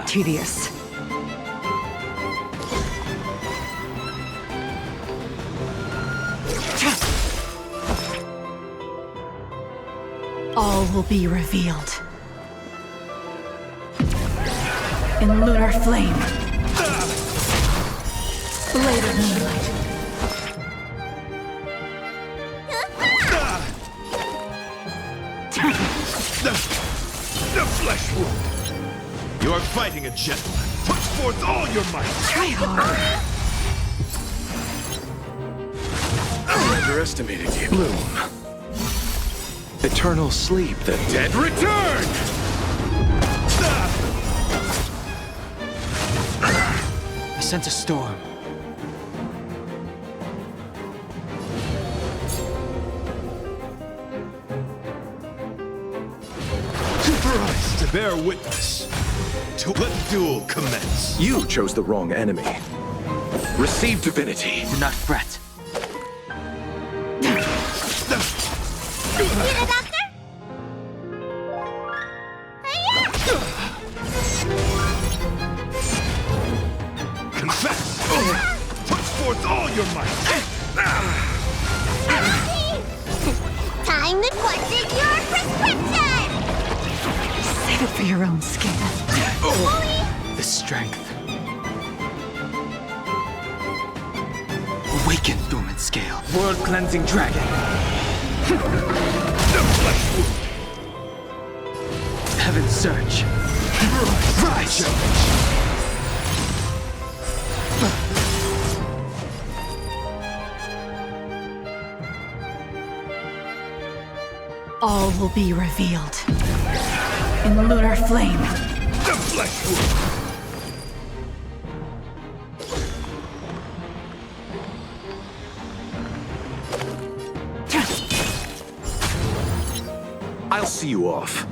Tedious. All will be revealed. In lunar flame. Blade of moonlight. The flesh wound! You are fighting a gentleman. Put forth all your might! Try hard. I underestimated you. Bloom. Eternal sleep, the dead return! I sense a storm. For us to bear witness, to let the duel commence. You chose the wrong enemy. Receive divinity. Do not fret. You the doctor? Confess! Put forth all your might! Time to question your prescription! Save it for your own skin. The strength. Awaken, dormant scale. World-cleansing dragon. The flesh wound! Heaven surge. Rise! All will be revealed. In lunar flame. The flesh wound! I'll see you off.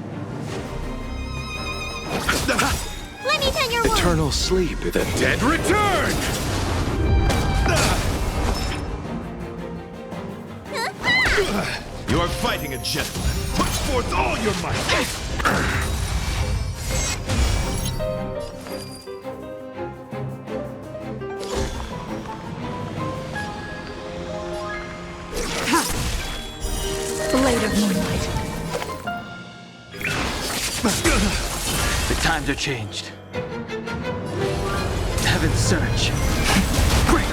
Let me tend your wound. Eternal sleep, the dead return! You are fighting a gentleman. Put forth all your might! Blade of moonlight. The times are changed. Heaven surge. Break!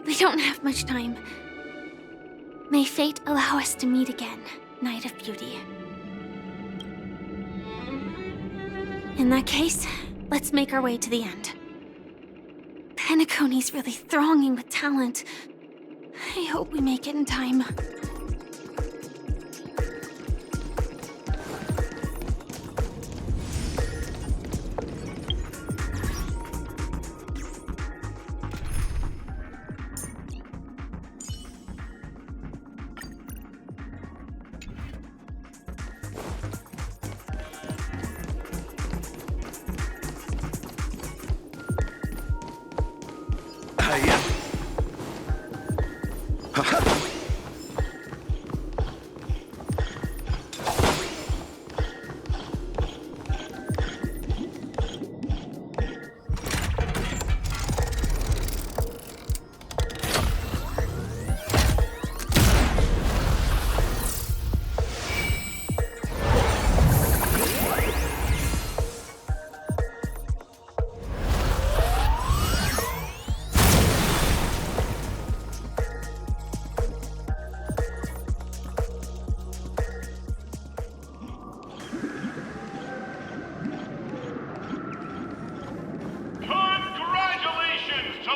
We don't have much time. May fate allow us to meet again, Knight of Beauty. In that case, let's make our way to the end. Penacony's really thronging with talent. I hope we make it in time.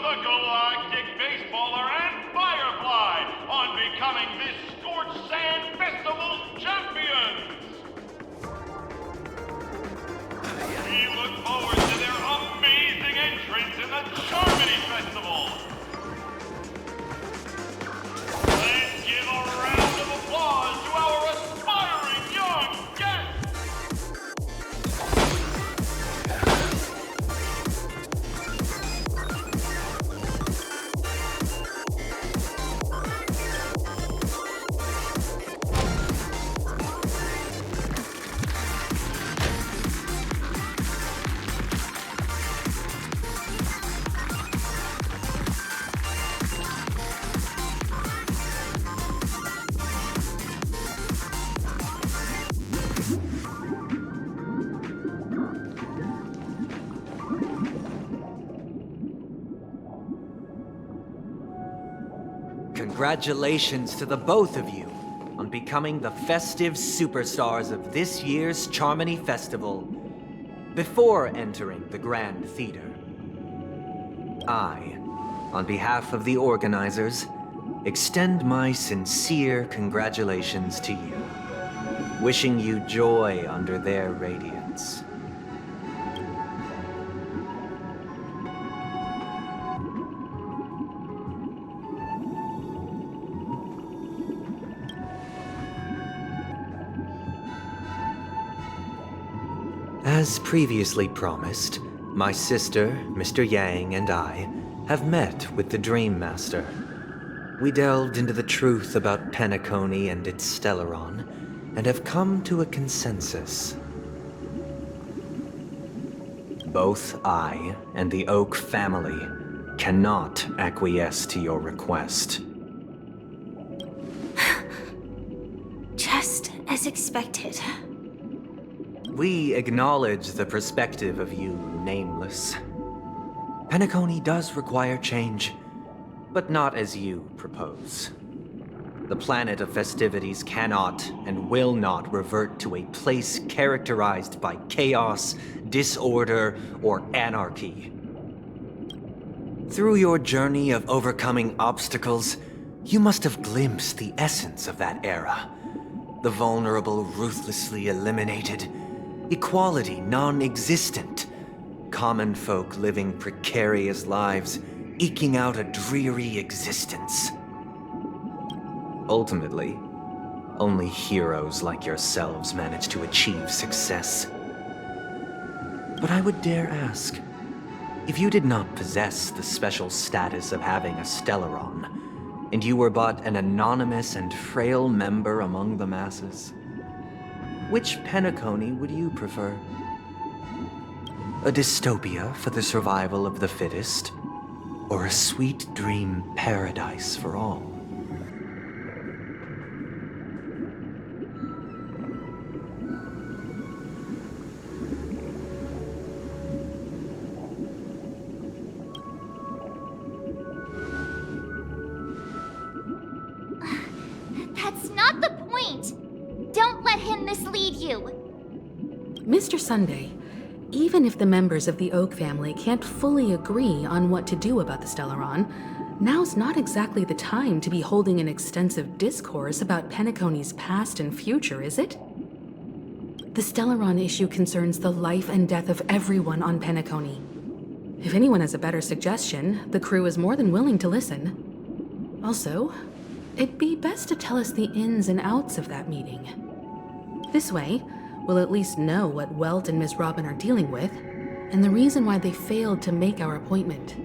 the galactic baseballer and Firefly on becoming this Scorchsand Festival's champions! We look forward to their amazing entrance in the Charmony Festival! Let's give a round of applause to our aspiring young guests! Congratulations to the both of you on becoming the festive superstars of this year's Charmony Festival before entering the Grand Theater. I, on behalf of the organizers, extend my sincere congratulations to you, wishing you joy under their radiance. As previously promised, my sister, Mr. Yang, and I have met with the Dream Master. We delved into the truth about Penacony and its Stellaron, and have come to a consensus. Both I and the Oak family cannot acquiesce to your request. Just as expected. We acknowledge the perspective of you, Nameless. Penacony does require change, but not as you propose. The planet of festivities cannot and will not revert to a place characterized by chaos, disorder, or anarchy. Through your journey of overcoming obstacles, you must have glimpsed the essence of that era. The vulnerable ruthlessly eliminated, equality non-existent, common folk living precarious lives, eking out a dreary existence. Ultimately, only heroes like yourselves manage to achieve success. But I would dare ask, if you did not possess the special status of having a Stellaron, and you were but an anonymous and frail member among the masses, which Penacony would you prefer? A dystopia for the survival of the fittest, or a sweet dream paradise for all? That's not the point! Don't let him mislead you! Mr. Sunday, even if the members of the Oak family can't fully agree on what to do about the Stellaron, now's not exactly the time to be holding an extensive discourse about Penacony's past and future, is it? The Stellaron issue concerns the life and death of everyone on Penacony. If anyone has a better suggestion, the crew is more than willing to listen. Also, it'd be best to tell us the ins and outs of that meeting. This way, we'll at least know what Welt and Miss Robin are dealing with, and the reason why they failed to make our appointment.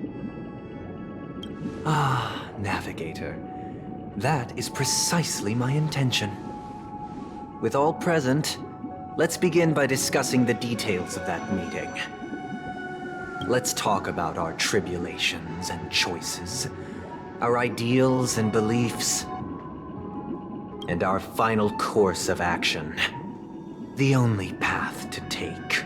Ah, Navigator. That is precisely my intention. With all present, let's begin by discussing the details of that meeting. Let's talk about our tribulations and choices, our ideals and beliefs, and our final course of action. The only path to take.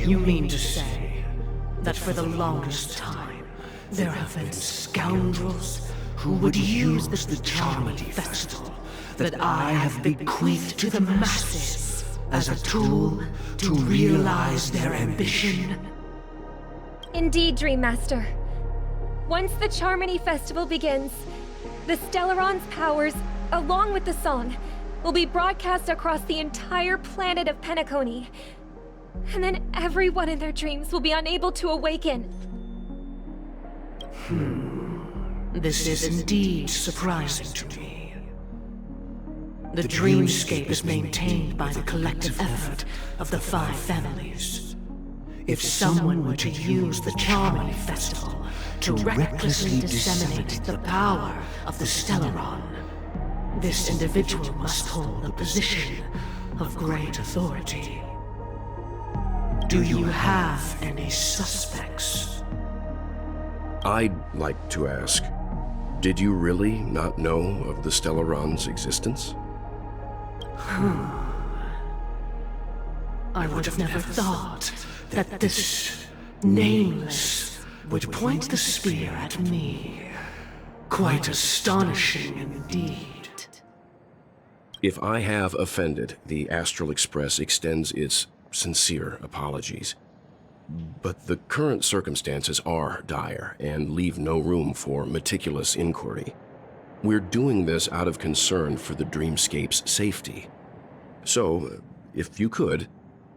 You mean to say that for the longest time, there have been scoundrels who would use the Charmony Festival that I have bequeathed to the masses as a tool to realize their ambition? Indeed, Dream Master. Once the Charmony Festival begins, the Stellaron's powers, along with the song, will be broadcast across the entire planet of Penacony. And then everyone in their dreams will be unable to awaken. This is indeed surprising to me. The dreamscape is maintained by the collective effort of the 5 families. If someone were to use the Charmony Festival to recklessly disseminate the power of the Stellaron, this individual must hold a position of great authority. Do you have any suspects? I'd like to ask, did you really not know of the Stellaron's existence? I would have never thought that this nameless would point the spear at me. Quite astonishing indeed. If I have offended, the Astral Express extends its sincere apologies. But the current circumstances are dire and leave no room for meticulous inquiry. We're doing this out of concern for the dreamscape's safety. So, if you could,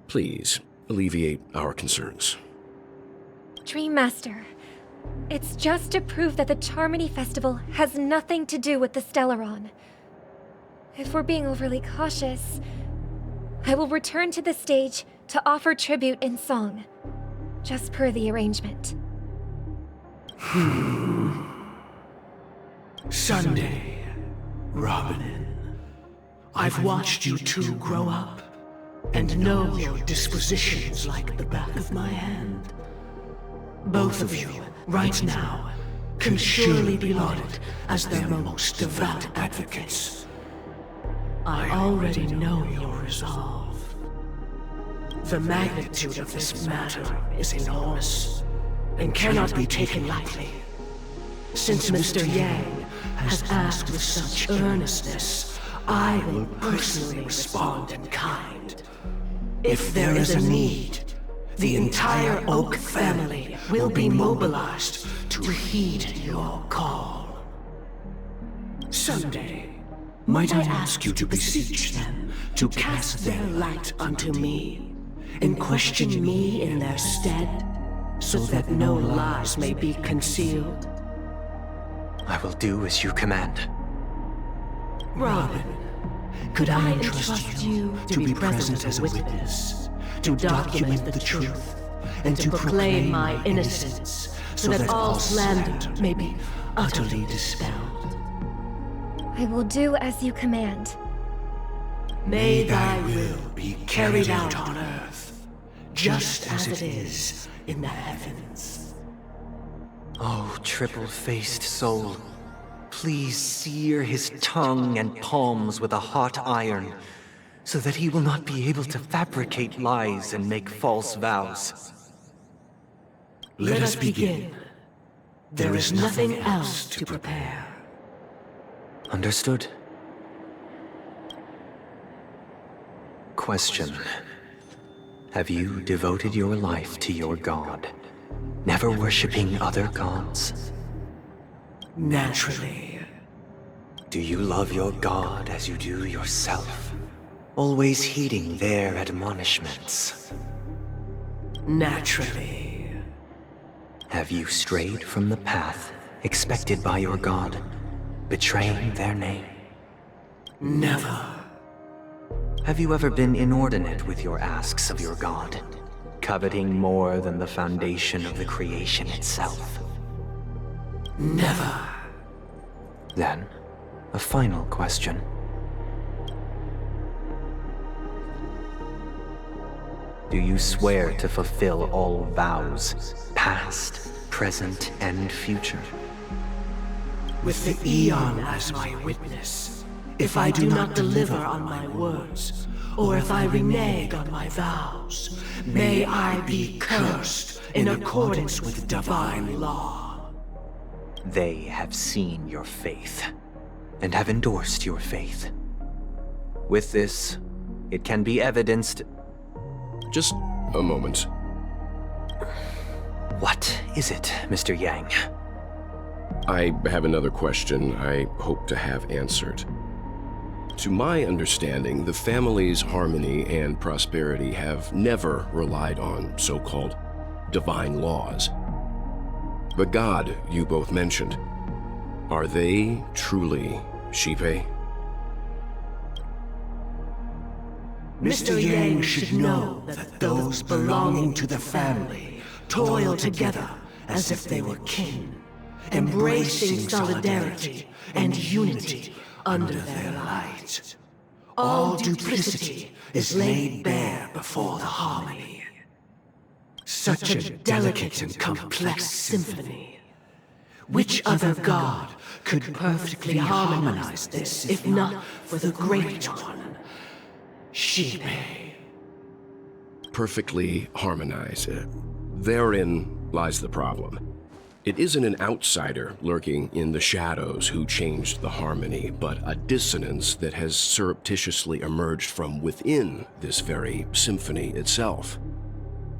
please alleviate our concerns. Dream Master, it's just to prove that the Charmony Festival has nothing to do with the Stellaron. If we're being overly cautious, I will return to the stage to offer tribute in song, just per the arrangement. Sunday, Robin. I've watched you two grow up, and know your dispositions like the back of my hand. Both of you, right now, can surely be lauded as their most devout advocates. I already know your resolve. The magnitude of this matter is enormous, and cannot be taken lightly. Since Mr. Yang has asked with such earnestness, I will personally respond in kind. If there is a need, the entire Oak family will be mobilized to heed your call. Someday, might I ask you to beseech them to cast their light unto me, and question me in their stead, so that no lies may be concealed? I will do as you command. Robin, could I entrust you to be present as a witness, to document the truth, and to proclaim my innocence, so that all slander may be utterly dispelled? I will do as you command. May thy will be carried out on earth, just as it is in the heavens. Oh, triple-faced soul, please sear his tongue and palms with a hot iron, so that he will not be able to fabricate lies and make false vows. Let us begin. There is nothing else to prepare. Understood. Question. Have you devoted your life to your god, never worshipping other gods? Naturally. Do you love your god as you do yourself, always heeding their admonishments? Naturally. Have you strayed from the path expected by your god, betraying their name? Never. Have you ever been inordinate with your asks of your god, coveting more than the foundation of the creation itself? Never. Then, a final question. Do you swear to fulfill all vows, past, present, and future? With the Eon as my witness, If I do not deliver on my words, or if I renege on my vows, may I be cursed in accordance with divine law. They have seen your faith, and have endorsed your faith. With this, it can be evidenced... Just a moment. What is it, Mr. Yang? I have another question I hope to have answered. To my understanding, the family's harmony and prosperity have never relied on so-called divine laws. The god you both mentioned, are they truly Shipe? Mr. Yang should know that those belonging to the family toil together as if they were kin, embracing solidarity and unity under their light. All duplicity is laid bare before the harmony. Such a delicate and complex symphony. Which other god could perfectly harmonize this, if not for the Great One, Shipe? Perfectly harmonize. Therein lies the problem. It isn't an outsider lurking in the shadows who changed the harmony, but a dissonance that has surreptitiously emerged from within this very symphony itself.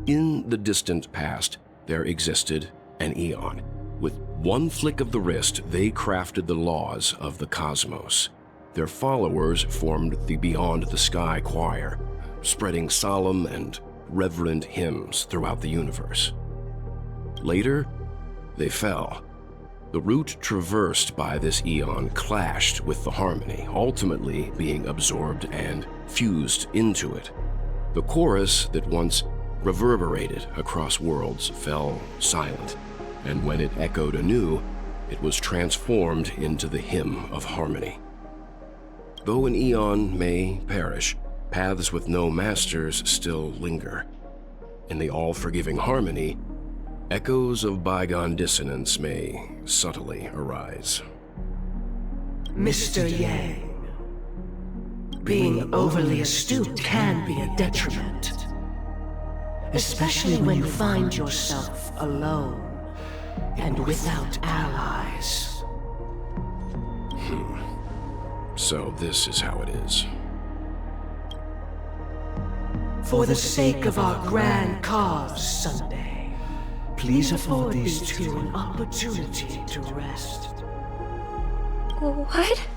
In the distant past, there existed an Eon. With one flick of the wrist, they crafted the laws of the cosmos. Their followers formed the Beyond the Sky Choir, spreading solemn and reverent hymns throughout the universe. Later, they fell. The route traversed by this Eon clashed with the harmony, ultimately being absorbed and fused into it. The chorus that once reverberated across worlds fell silent, and when it echoed anew, it was transformed into the hymn of harmony. Though an Eon may perish, paths with no masters still linger. In the all-forgiving harmony, echoes of bygone dissonance may subtly arise. Mr. Yang, being overly astute can be a detriment. Especially when you find yourself alone and without allies. So this is how it is. For the sake of our grand cause, Sunday, please afford these two an opportunity to rest. What?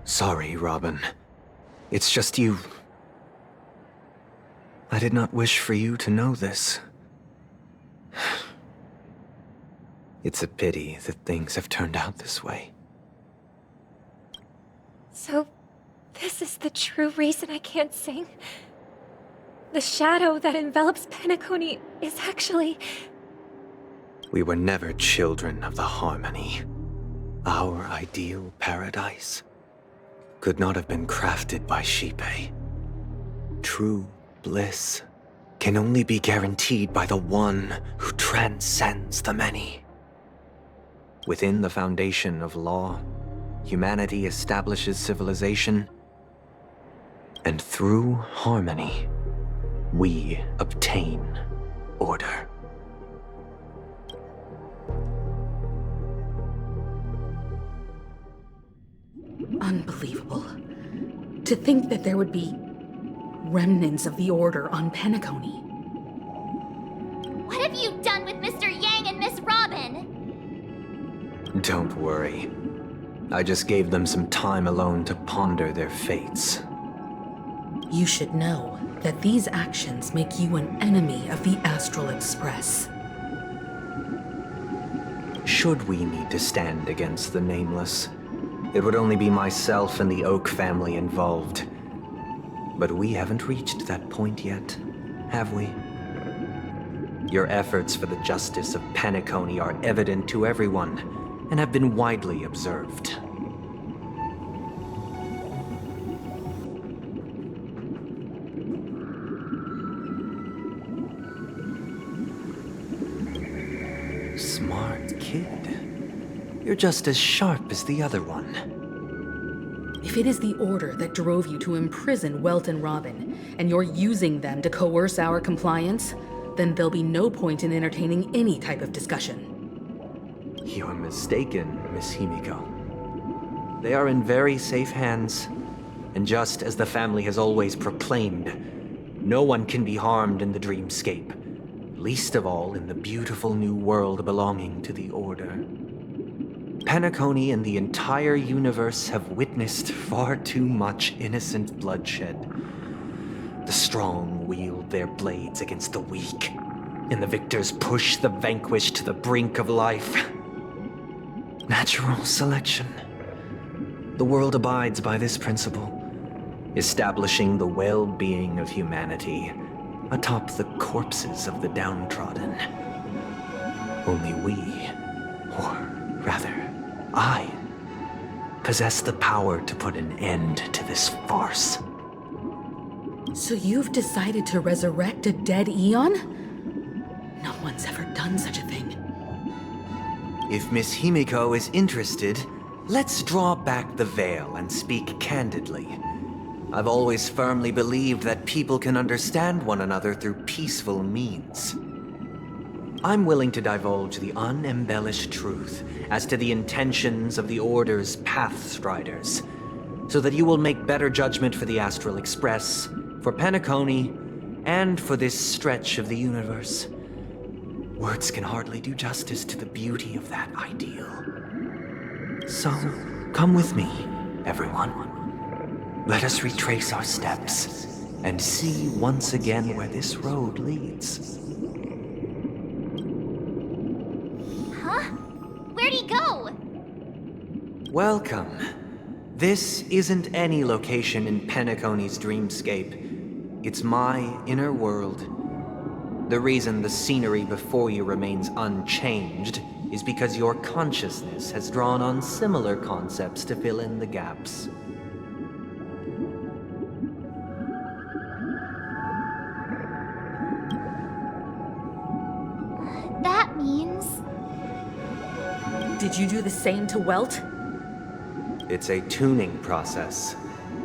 Sorry, Robin. It's just you. I did not wish for you to know this. It's a pity that things have turned out this way. So, this is the true reason I can't sing? The shadow that envelops Penacony is actually... We were never children of the harmony. Our ideal paradise could not have been crafted by Shipe. True bliss can only be guaranteed by the one who transcends the many. Within the foundation of law, humanity establishes civilization, and through harmony, we obtain order. Unbelievable. To think that there would be remnants of the Order on Penacony. What have you done with Mr. Yang and Miss Robin? Don't worry. I just gave them some time alone to ponder their fates. You should know that these actions make you an enemy of the Astral Express. Should we need to stand against the Nameless, it would only be myself and the Oak family involved. But we haven't reached that point yet, have we? Your efforts for the justice of Penacony are evident to everyone, and have been widely observed. kid. You're just as sharp as the other one. If it is the Order that drove you to imprison Welt and Robin, and you're using them to coerce our compliance, then there'll be no point in entertaining any type of discussion. You're mistaken, Miss Himiko. They are in very safe hands, and just as the family has always proclaimed, no one can be harmed in the dreamscape, least of all in the beautiful new world belonging to the Order. Penacony and the entire universe have witnessed far too much innocent bloodshed. The strong wield their blades against the weak, and the victors push the vanquished to the brink of life. Natural selection. The world abides by this principle, establishing the well-being of humanity atop the corpses of the downtrodden. Only we, or rather, I, possess the power to put an end to this farce. So you've decided to resurrect a dead Eon? No one's ever done such a thing. If Miss Himiko is interested, let's draw back the veil and speak candidly. I've always firmly believed that people can understand one another through peaceful means. I'm willing to divulge the unembellished truth as to the intentions of the Order's Pathstriders, so that you will make better judgment for the Astral Express, for Penacony, and for this stretch of the universe. Words can hardly do justice to the beauty of that ideal. So, come with me, everyone. Let us retrace our steps and see once again where this road leads. Huh? Where'd he go? Welcome. This isn't any location in Penacony's dreamscape. It's my inner world. The reason the scenery before you remains unchanged is because your consciousness has drawn on similar concepts to fill in the gaps. That means... Did you do the same to Welt? It's a tuning process.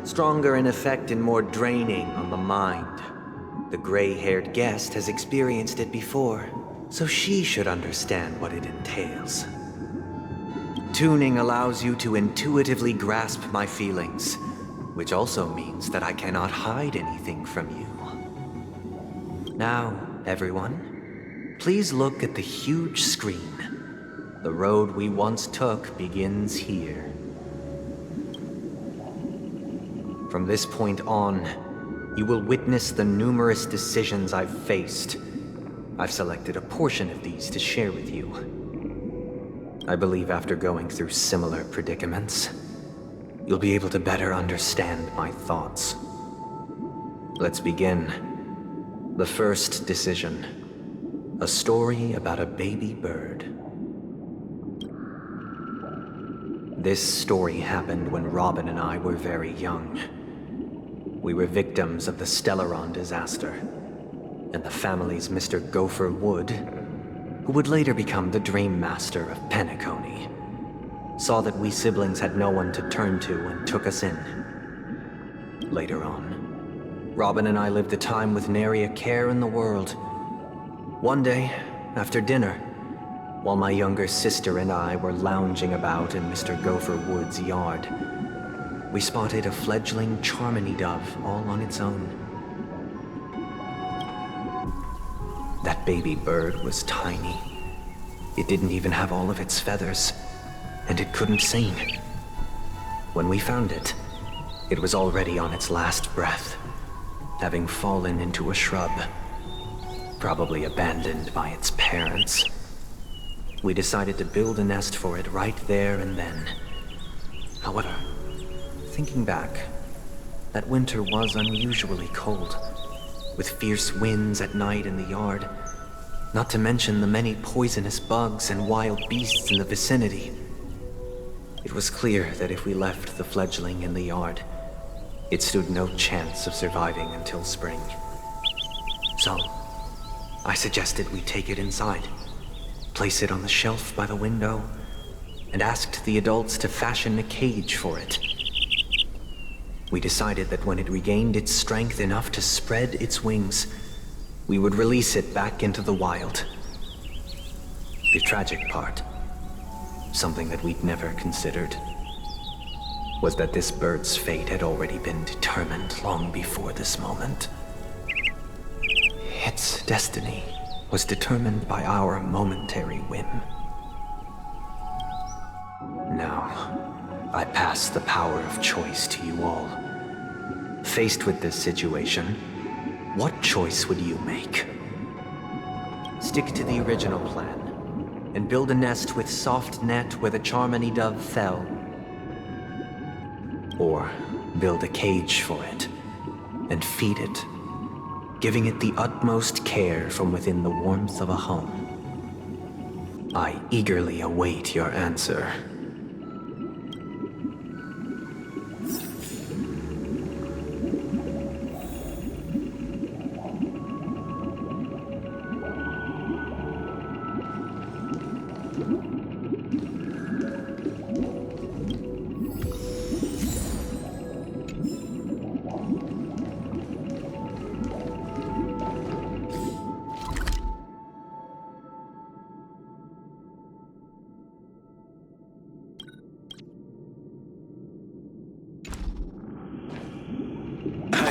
Stronger in effect and more draining on the mind. The gray-haired guest has experienced it before, so she should understand what it entails. Tuning allows you to intuitively grasp my feelings, which also means that I cannot hide anything from you. Now, everyone, please look at the huge screen. The road we once took begins here. From this point on, you will witness the numerous decisions I've faced. I've selected a portion of these to share with you. I believe after going through similar predicaments, you'll be able to better understand my thoughts. Let's begin. The first decision. A story about a baby bird. This story happened when Robin and I were very young. We were victims of the Stellaron disaster, and the family's Mr. Gopher Wood, who would later become the Dream Master of Penacony, saw that we siblings had no one to turn to and took us in. Later on, Robin and I lived a time with nary a care in the world. One day, after dinner, while my younger sister and I were lounging about in Mr. Gopher Wood's yard, we spotted a fledgling Charmony dove all on its own. That baby bird was tiny. It didn't even have all of its feathers, and it couldn't sing. When we found it, it was already on its last breath, having fallen into a shrub, probably abandoned by its parents. We decided to build a nest for it right there and then. However, thinking back, that winter was unusually cold, with fierce winds at night in the yard, not to mention the many poisonous bugs and wild beasts in the vicinity. It was clear that if we left the fledgling in the yard, it stood no chance of surviving until spring. So, I suggested we take it inside. place it on the shelf by the window, and asked the adults to fashion a cage for it. We decided that when it regained its strength enough to spread its wings, we would release it back into the wild. The tragic part, something that we'd never considered, was that this bird's fate had already been determined long before this moment. Its destiny was determined by our momentary whim. Now, I pass the power of choice to you all. Faced with this situation, what choice would you make? Stick to the original plan and build a nest with soft net where the Charmony dove fell. Or build a cage for it and feed it, giving it the utmost care from within the warmth of a home. I eagerly await your answer.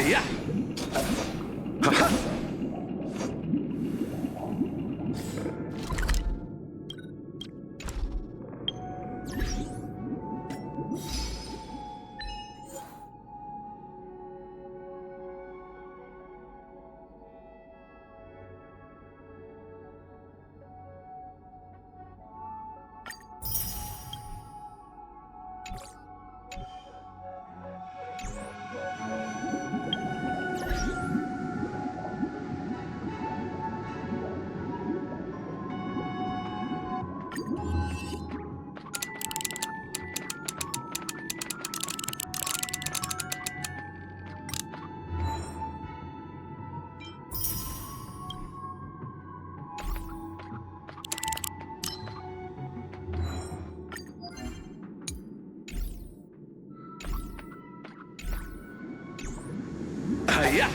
Yeah. Yeah.